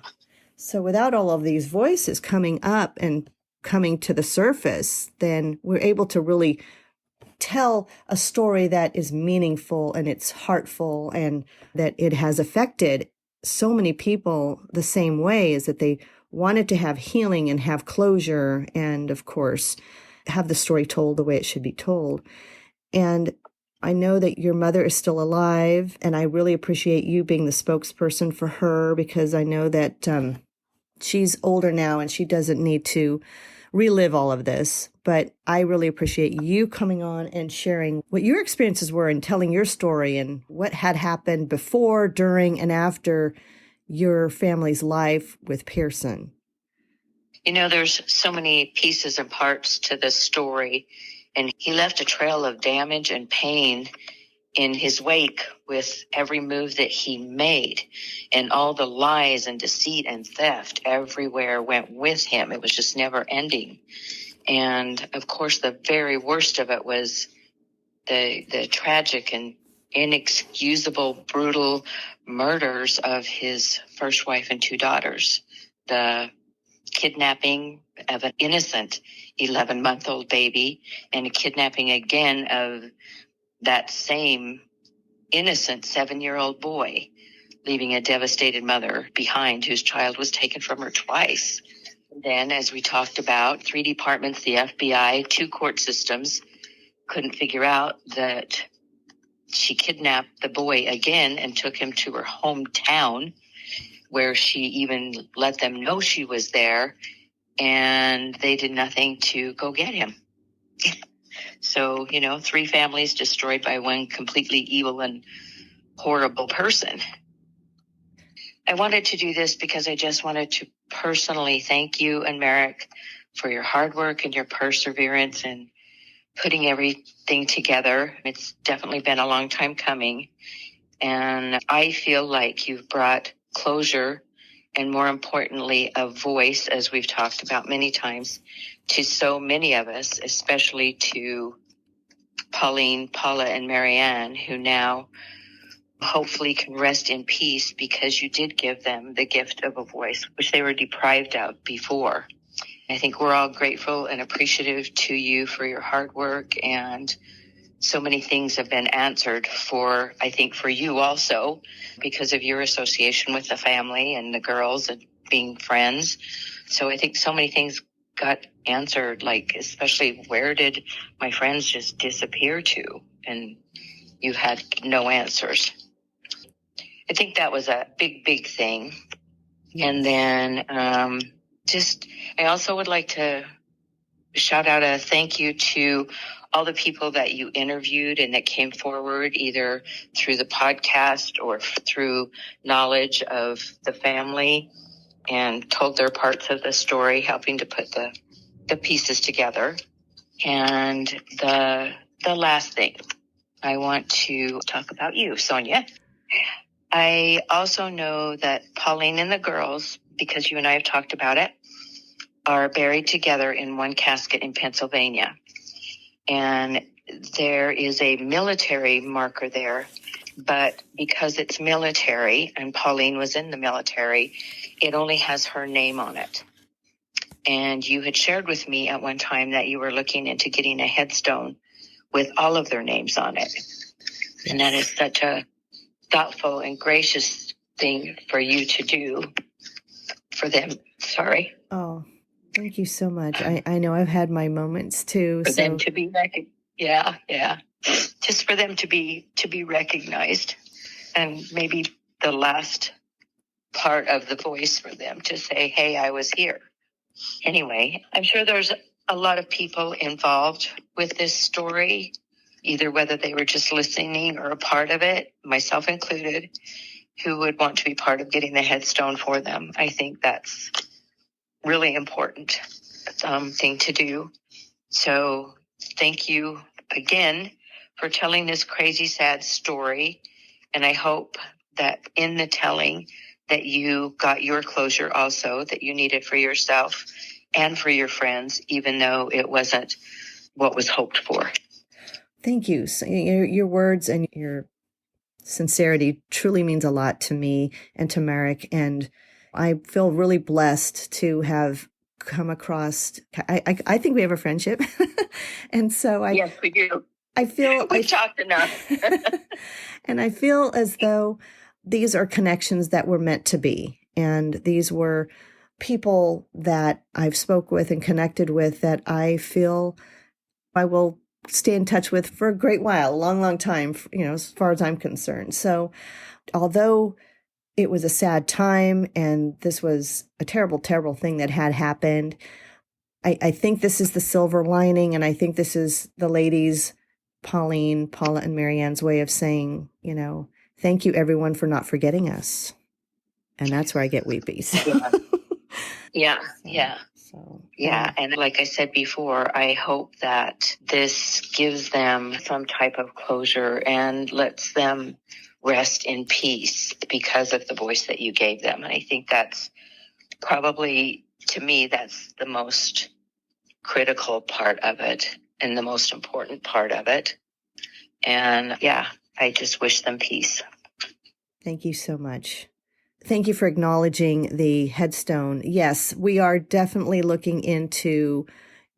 So without all of these voices coming up and coming to the surface, then we're able to really tell a story that is meaningful and it's heartful, and that it has affected so many people the same way, is that they
wanted to have healing and have closure and, of course, have the story told the way it should be told. And I know that your mother is still alive, and I really appreciate you being the spokesperson for her, because I know that she's older now and she doesn't need to relive all of this. But I really appreciate you coming on and sharing what your experiences were and telling your story and what had happened before, during, and after your family's life with Pearson.
You know, there's so many pieces and parts to this story, and he left a trail of damage and pain in his wake with every move that he made, and all the lies and deceit and theft everywhere went with him. It was just never ending. And of course, the very worst of it was the tragic and inexcusable, brutal murders of his first wife and 2 daughters. The kidnapping of an innocent 11-month-old baby, and a kidnapping again of that same innocent 7-year-old boy, leaving a devastated mother behind whose child was taken from her twice. And then, as we talked about, 3 departments, the FBI, 2 court systems, couldn't figure out that she kidnapped the boy again and took him to her hometown, where she even let them know she was there, and they did nothing to go get him. So, 3 families destroyed by one completely evil and horrible person. I wanted to do this because I just wanted to personally thank you and Merrick for your hard work and your perseverance and putting everything together. It's definitely been a long time coming. And I feel like you've brought closure and, more importantly, a voice, as we've talked about many times, to so many of us, especially to Pauline, Paula, and Marianne, who now hopefully can rest in peace because you did give them the gift of a voice, which they were deprived of before. I think we're all grateful and appreciative to you for your hard work, and so many things have been answered for you also, because of your association with the family and the girls and being friends. So I think so many things got answered, like especially where did my friends just disappear to? And you had no answers. I think that was a big, big thing. And then I also would like to shout out a thank you to all the people that you interviewed and that came forward either through the podcast or through knowledge of the family and told their parts of the story, helping to put the pieces together. And the last thing, I want to talk about you, Sonya. I also know that Pauline and the girls, because you and I have talked about it, are buried together in one casket in Pennsylvania. And there is a military marker there, but because it's military and Pauline was in the military, it only has her name on it. And you had shared with me at one time that you were looking into getting a headstone with all of their names on it. And that is such a thoughtful and gracious thing for you to do for them. Sorry.
Oh, thank you so much. I know I've had my moments too.
For them to be recognized. Yeah. Just for them to be recognized. And maybe the last part of the voice for them to say, hey, I was here. Anyway, I'm sure there's a lot of people involved with this story, either whether they were just listening or a part of it, myself included, who would want to be part of getting the headstone for them. I think that's really important thing to do. So thank you again for telling this crazy, sad story. And I hope that in the telling that you got your closure also that you needed for yourself and for your friends, even though it wasn't what was hoped for.
Thank you. So your words and your sincerity truly means a lot to me and to Merrick. And I feel really blessed to have come across. I think we have a friendship. And so
yes, we do.
I feel
we've talked enough.
And I feel as though these are connections that were meant to be. And these were people that I've spoke with and connected with that I feel I will stay in touch with for a great while, a long, long time, as far as I'm concerned. So although it was a sad time and this was a terrible, terrible thing that had happened, I think this is the silver lining. And I think this is the ladies, Pauline, Paula, and Marianne's way of saying, thank you everyone for not forgetting us. And that's where I get weepy. So.
Yeah.
Yeah.
And like I said before, I hope that this gives them some type of closure and lets them rest in peace because of the voice that you gave them. And I think that's probably, to me, that's the most critical part of it and the most important part of it. And I just wish them peace.
Thank you so much. Thank you for acknowledging the headstone. Yes, we are definitely looking into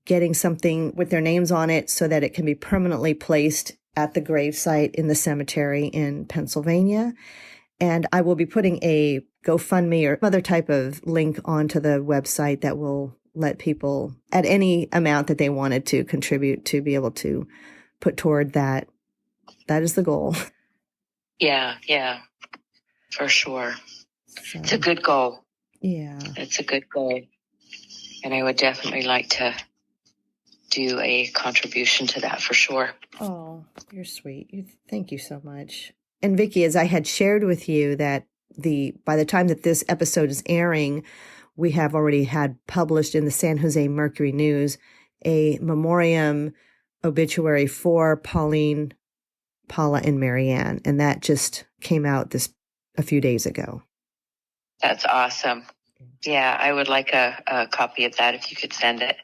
getting something with their names on it so that it can be permanently placed at the gravesite in the cemetery in Pennsylvania. And I will be putting a GoFundMe or other type of link onto the website that will let people at any amount that they wanted to contribute to be able to put toward that. That is the goal.
Yeah, for sure.
So,
it's a good goal.
Yeah.
It's a good goal. And I would definitely like to do a contribution to that for sure.
Oh, you're sweet. Thank you so much. And Vickie, as I had shared with you that by the time that this episode is airing, we have already had published in the San Jose Mercury News a memoriam obituary for Pauline, Paula, and Marianne. And that just came out a few days ago.
That's awesome. Yeah, I would like a copy of that if you could send it.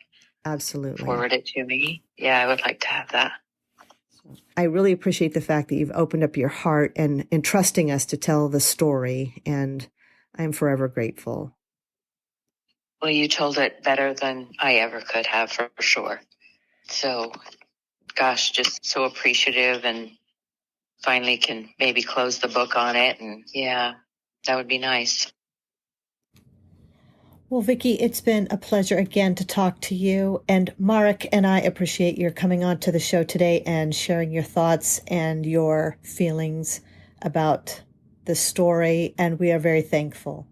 Absolutely.
Forward it to me. Yeah, I would like to have that.
I really appreciate the fact that you've opened up your heart and entrusting us to tell the story, and I'm forever grateful.
Well, you told it better than I ever could have, for sure. So, gosh, just so appreciative, and finally can maybe close the book on it, and that would be nice.
Well, Vickie, it's been a pleasure again to talk to you. And Marek and I appreciate your coming on to the show today and sharing your thoughts and your feelings about the story. And we are very thankful.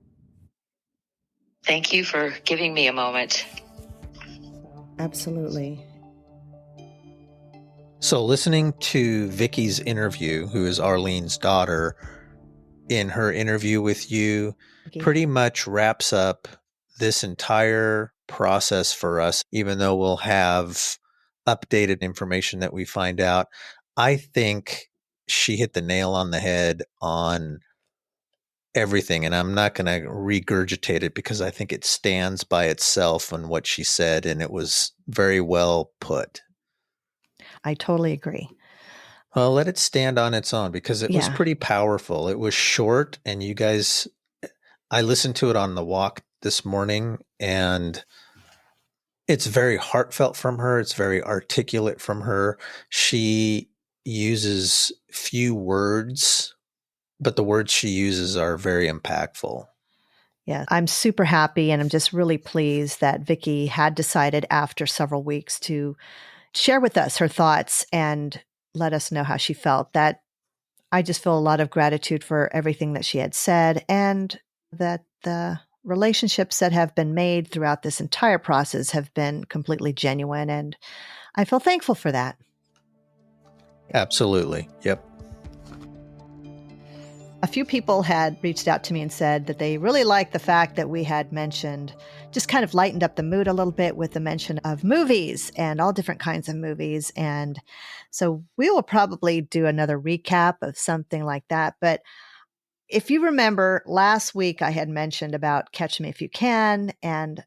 Thank you for giving me a moment.
Absolutely.
So listening to Vickie's interview, who is Arlene's daughter, in her interview with you, pretty much wraps up this entire process for us, even though we'll have updated information that we find out. I think she hit the nail on the head on everything, and I'm not going to regurgitate it because I think it stands by itself on what she said, and it was very well put.
I totally agree.
Well, let it stand on its own because it was pretty powerful. It was short, and you guys, I listened to it on the walk this morning, and it's very heartfelt from her. It's very articulate from her. She uses few words, but the words she uses are very impactful.
Yeah, I'm super happy, and I'm just really pleased that Vickie had decided after several weeks to share with us her thoughts and let us know how she felt. That I just feel a lot of gratitude for everything that she had said, and that the relationships that have been made throughout this entire process have been completely genuine, and I feel thankful for that.
Absolutely. Yep.
A few people had reached out to me and said that they really liked the fact that we had mentioned, just kind of lightened up the mood a little bit with the mention of movies and all different kinds of movies. And so we will probably do another recap of something like that. But if you remember, last week I had mentioned about Catch Me If You Can, and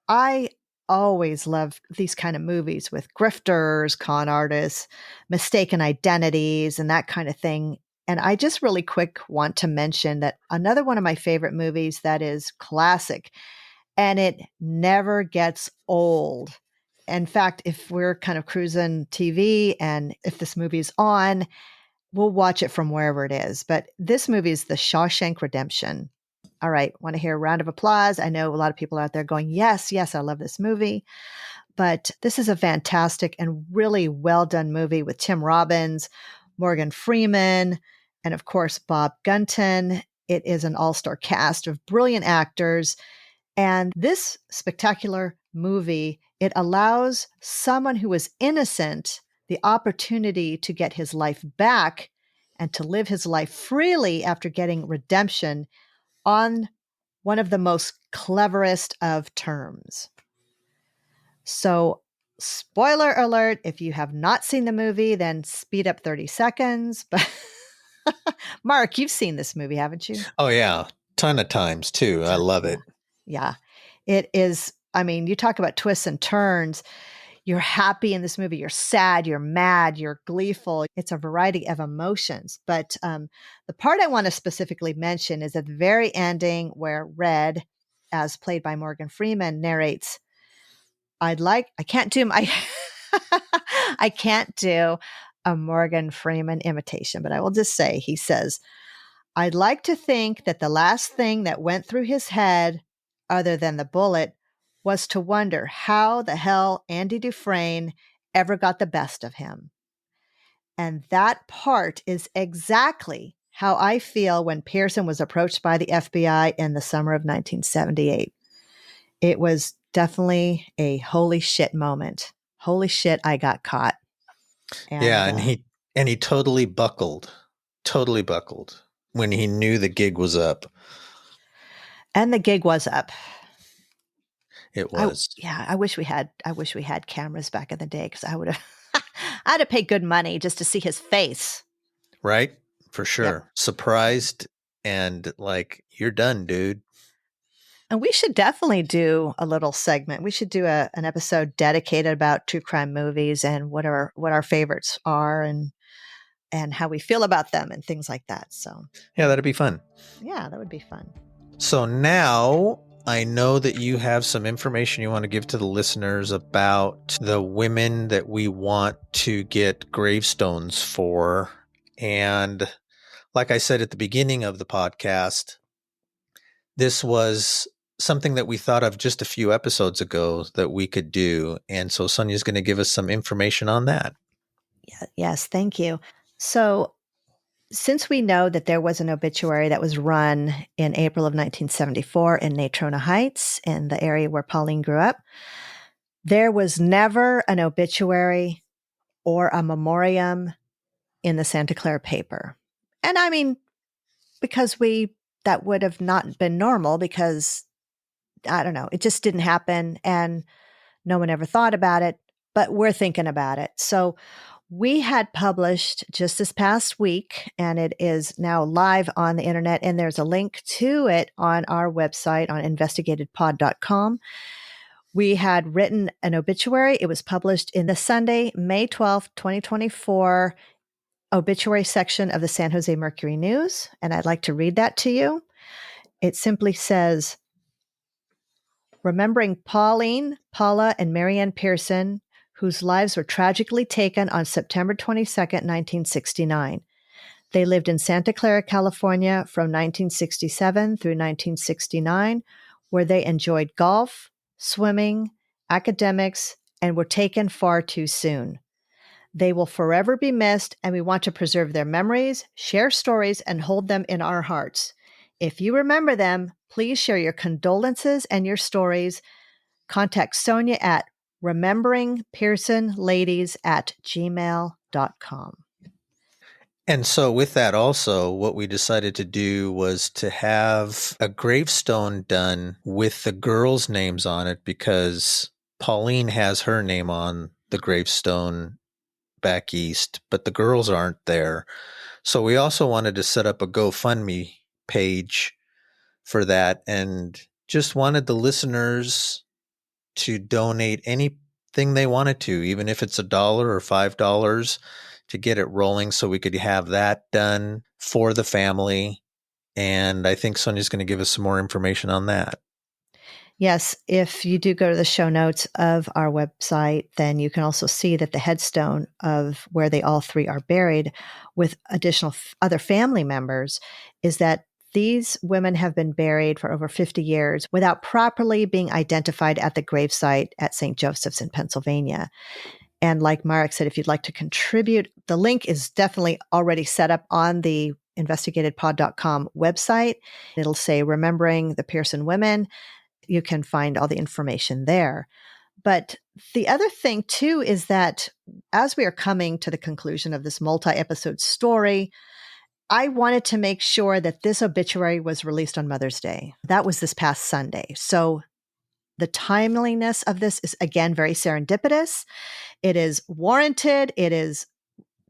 I always love these kind of movies with grifters, con artists, mistaken identities, and that kind of thing. And I just really quick want to mention that another one of my favorite movies that is classic, and it never gets old. In fact, if we're kind of cruising TV and if this movie is on, we'll watch it from wherever it is. But this movie is The Shawshank Redemption. All right. Want to hear a round of applause? I know a lot of people out there going, yes, yes, I love this movie. But this is a fantastic and really well done movie with Tim Robbins, Morgan Freeman, and of course, Bob Gunton. It is an all-star cast of brilliant actors. And this spectacular movie, it allows someone who is innocent the opportunity to get his life back and to live his life freely after getting redemption on one of the most cleverest of terms. So, spoiler alert, if you have not seen the movie, then speed up 30 seconds. But Mark, you've seen this movie, haven't you?
Oh, yeah. Ton of times, too. I love it.
Yeah. It is, I mean, you talk about twists and turns. You're happy in this movie. You're sad, you're mad, you're gleeful. It's a variety of emotions. But the part I want to specifically mention is at the very ending where Red, as played by Morgan Freeman, narrates, I can't do a Morgan Freeman imitation, but I will just say, he says, I'd like to think that the last thing that went through his head, other than the bullet, was to wonder how the hell Andy Dufresne ever got the best of him. And that part is exactly how I feel when Pearson was approached by the FBI in the summer of 1978. It was definitely a holy shit moment. Holy shit, I got caught.
And he totally buckled when he knew the gig was up.
And the gig was up.
It was.
I wish we had cameras back in the day, because I'd have paid good money just to see his face.
Right? For sure.
Yep.
Surprised and like, you're done, dude.
And we should definitely do a little segment. We should do an episode dedicated about true crime movies and what our favorites are and how we feel about them and things like that. So
yeah, that'd be fun.
Yeah, that would be fun.
So now I know that you have some information you want to give to the listeners about the women that we want to get gravestones for. And like I said at the beginning of the podcast, this was something that we thought of just a few episodes ago that we could do. And so Sonya's going to give us some information on that.
Yes, thank you. So since we know that there was an obituary that was run in April of 1974 in Natrona Heights, in the area where Pauline grew up, there was never an obituary or a memoriam in the Santa Clara paper. And I mean, because that would have not been normal, because I don't know, it just didn't happen and no one ever thought about it, but we're thinking about it. So we had published just this past week, and it is now live on the internet, and there's a link to it on our website on investigatedpod.com. We had written an obituary. It was published in the Sunday, May 12th, 2024 obituary section of the San Jose Mercury News, and I'd like to read that to you. It simply says, remembering Pauline, Paula, and Marianne Pearson, whose lives were tragically taken on September 22nd, 1969. They lived in Santa Clara, California from 1967 through 1969, where they enjoyed golf, swimming, academics, and were taken far too soon. They will forever be missed, and we want to preserve their memories, share stories, and hold them in our hearts. If you remember them, please share your condolences and your stories. Contact Sonya at rememberingpearsonladies@gmail.com.
And so with that also, what we decided to do was to have a gravestone done with the girls' names on it, because Pauline has her name on the gravestone back east, but the girls aren't there. So we also wanted to set up a GoFundMe page for that, and just wanted the listeners to donate anything they wanted to, even if it's $1 or $5, to get it rolling so we could have that done for the family. And I think Sonya's going to give us some more information on that.
Yes, if you do go to the show notes of our website, then you can also see that the headstone of where they all three are buried with additional other family members is that These women have been buried for over 50 years without properly being identified at the gravesite at St. Joseph's in Pennsylvania. And like Marek said, if you'd like to contribute, the link is definitely already set up on the investigatedpod.com website. It'll say Remembering the Pearson Women. You can find all the information there. But the other thing, too, is that as we are coming to the conclusion of this multi-episode story, I wanted to make sure that this obituary was released on Mother's Day. That was this past Sunday. So the timeliness of this is, again, very serendipitous. It is warranted. It is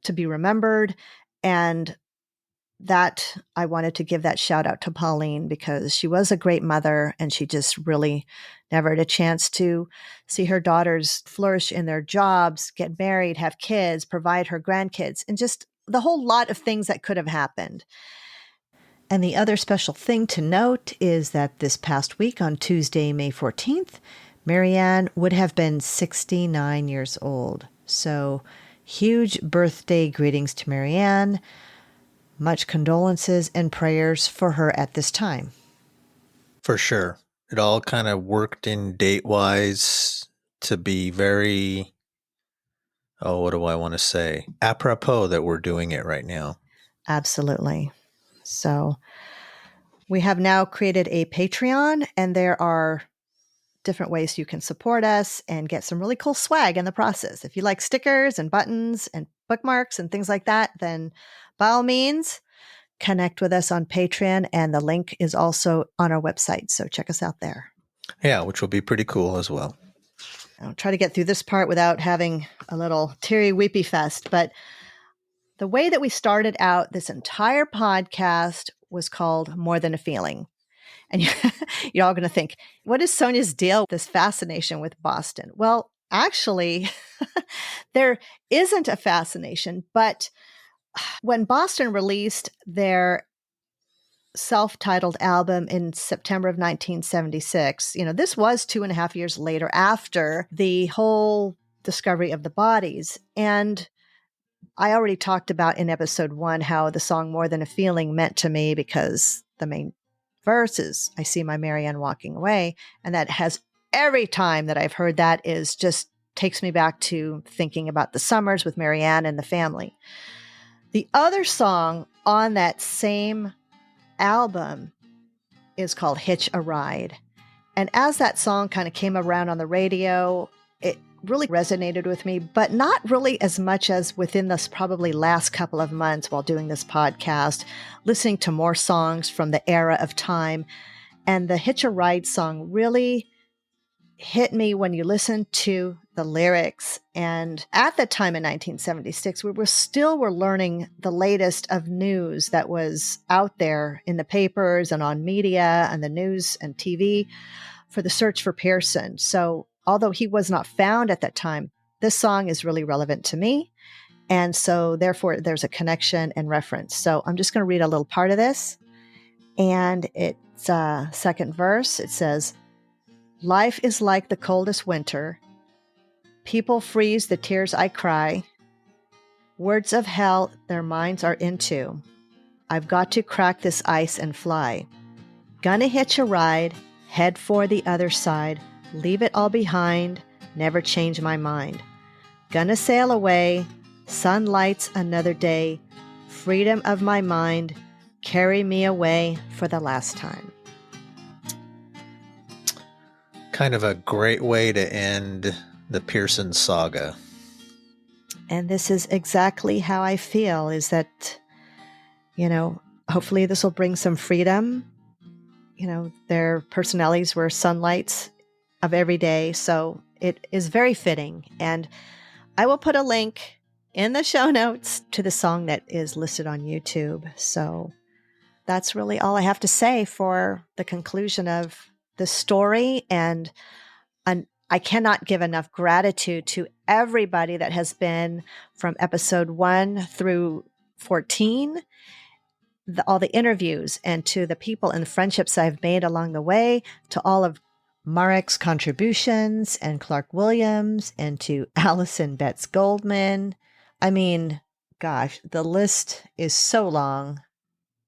to be remembered. And that I wanted to give that shout out to Pauline because she was a great mother and she just really never had a chance to see her daughters flourish in their jobs, get married, have kids, provide her grandkids, and just the whole lot of things that could have happened. And the other special thing to note is that this past week on Tuesday, May 14th, Marianne would have been 69 years old. So huge birthday greetings to Marianne. Much condolences and prayers for her at this time.
For sure. It all kind of worked in date-wise to be very, what do I want to say? Apropos that we're doing it right now.
Absolutely. So we have now created a Patreon, and there are different ways you can support us and get some really cool swag in the process. If you like stickers and buttons and bookmarks and things like that, then by all means, connect with us on Patreon, and the link is also on our website. So check us out there.
Yeah, which will be pretty cool as well.
I'll try to get through this part without having a little teary weepy fest. But the way that we started out this entire podcast was called More Than a Feeling. And you're all going to think, what is Sonya's deal, this fascination with Boston? Well, actually, there isn't a fascination, but when Boston released their self-titled album in September of 1976, this was 2.5 years later after the whole discovery of the bodies. And I already talked about in episode 1 how the song More Than a Feeling meant to me because the main verse is, I see my Marianne walking away. And that has every time that I've heard that is just takes me back to thinking about the summers with Marianne and the family. The other song on that same album is called Hitch a Ride. And as that song kind of came around on the radio, it really resonated with me, but not really as much as within this probably last couple of months while doing this podcast, listening to more songs from the era of time. And the Hitch a Ride song really hit me when you listen to the lyrics. And at that time in 1976, we were learning the latest of news that was out there in the papers and on media and the news and TV for the search for Pearson. So although he was not found at that time, this song is really relevant to me. And so therefore there's a connection and reference. So I'm just going to read a little part of this. And it's second verse. It says, life is like the coldest winter. People freeze the tears I cry. Words of hell their minds are into. I've got to crack this ice and fly. Gonna hitch a ride, head for the other side. Leave it all behind, never change my mind. Gonna sail away, sun lights another day. Freedom of my mind, carry me away for the last time.
Kind of a great way to end the Pearson saga.
And this is exactly how I feel, is that, hopefully this will bring some freedom. Their personalities were sunlights of every day. So it is very fitting. And I will put a link in the show notes to the song that is listed on YouTube. So that's really all I have to say for the conclusion of the story. And I cannot give enough gratitude to everybody that has been from episode 1 through 14, all the interviews, and to the people and the friendships I've made along the way, to all of Marek's contributions and Clark Williams, and to Allison Betts Goldman. I mean, gosh, the list is so long.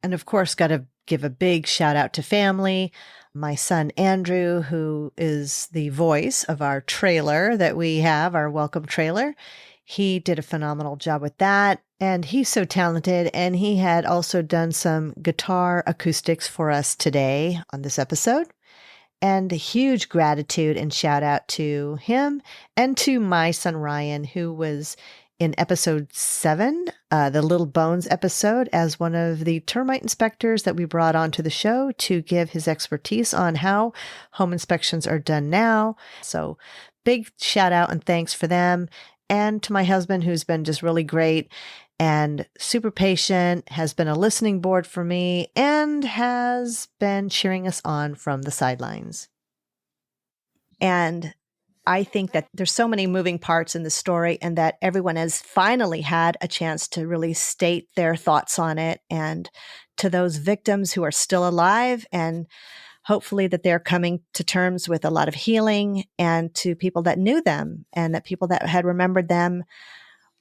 And of course, got to give a big shout out to family. My son, Andrew, who is the voice of our trailer that we have, our welcome trailer. He did a phenomenal job with that. And he's so talented. And he had also done some guitar acoustics for us today on this episode. And a huge gratitude and shout out to him and to my son, Ryan, who was in episode 7, the Little Bones episode, as one of the termite inspectors that we brought onto the show to give his expertise on how home inspections are done now. So big shout out and thanks for them. And to my husband, who's been just really great and super patient, has been a listening board for me, and has been cheering us on from the sidelines. And I think that there's so many moving parts in the story, and that everyone has finally had a chance to really state their thoughts on it. And to those victims who are still alive, and hopefully that they're coming to terms with a lot of healing, and to people that knew them and that people that had remembered them,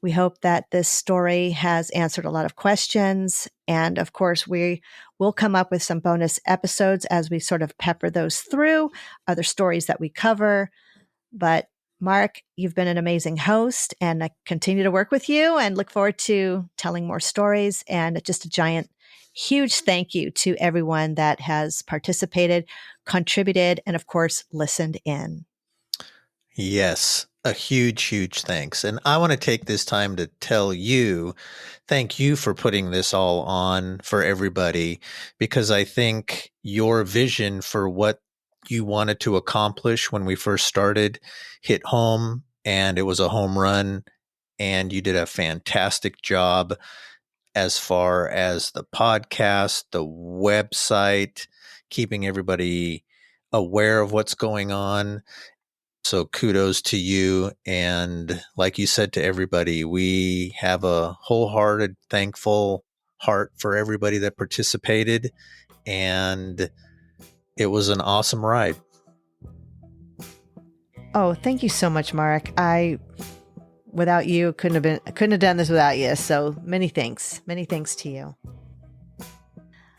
we hope that this story has answered a lot of questions. And of course, we will come up with some bonus episodes as we sort of pepper those through other stories that we cover. But Mark, you've been an amazing host, and I continue to work with you and look forward to telling more stories. And just a giant, huge thank you to everyone that has participated, contributed, and of course, listened in.
Yes, a huge, huge thanks. And I want to take this time to tell you, thank you for putting this all on for everybody, because I think your vision for what you wanted to accomplish when we first started hit home, and it was a home run, and you did a fantastic job as far as the podcast, the website, keeping everybody aware of what's going on. So kudos to you. And like you said to everybody, we have a wholehearted, thankful heart for everybody that participated. And it was an awesome ride.
Oh, thank you so much, Mark. Without you, couldn't have done this without you. So many thanks to you.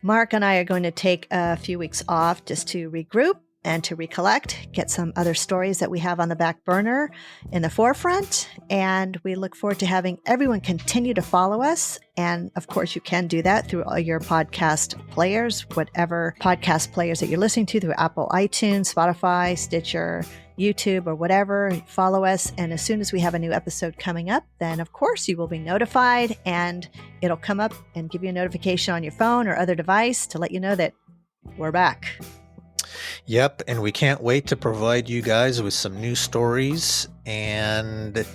Mark and I are going to take a few weeks off just to regroup and to recollect, get some other stories that we have on the back burner in the forefront. And we look forward to having everyone continue to follow us. And of course, you can do that through all your podcast players, whatever podcast players that you're listening to, through Apple, iTunes, Spotify, Stitcher, YouTube, or whatever. Follow us. And as soon as we have a new episode coming up, then of course you will be notified, and it'll come up and give you a notification on your phone or other device to let you know that we're back.
Yep, and we can't wait to provide you guys with some new stories, and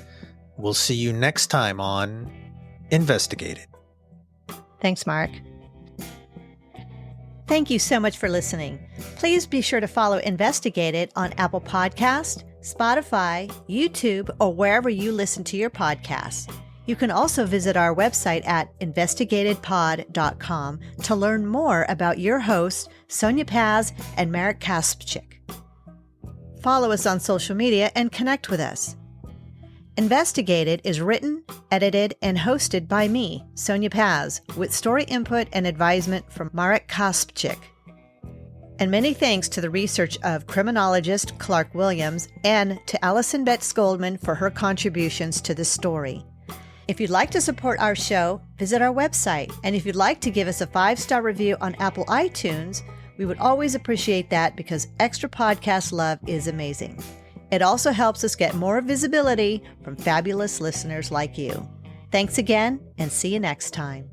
we'll see you next time on Investigated.
Thanks, Mark. Thank you so much for listening. Please be sure to follow Investigated on Apple Podcast, Spotify, YouTube, or wherever you listen to your podcasts. You can also visit our website at investigatedpod.com to learn more about your hosts, Sonya Paz and Marek Kaspchik. Follow us on social media and connect with us. Investigated is written, edited, and hosted by me, Sonya Paz, with story input and advisement from Marek Kaspchik. And many thanks to the research of criminologist Clark Williams and to Allison Betts Goldman for her contributions to this story. If you'd like to support our show, visit our website. And if you'd like to give us a 5-star review on Apple iTunes, we would always appreciate that, because extra podcast love is amazing. It also helps us get more visibility from fabulous listeners like you. Thanks again, and see you next time.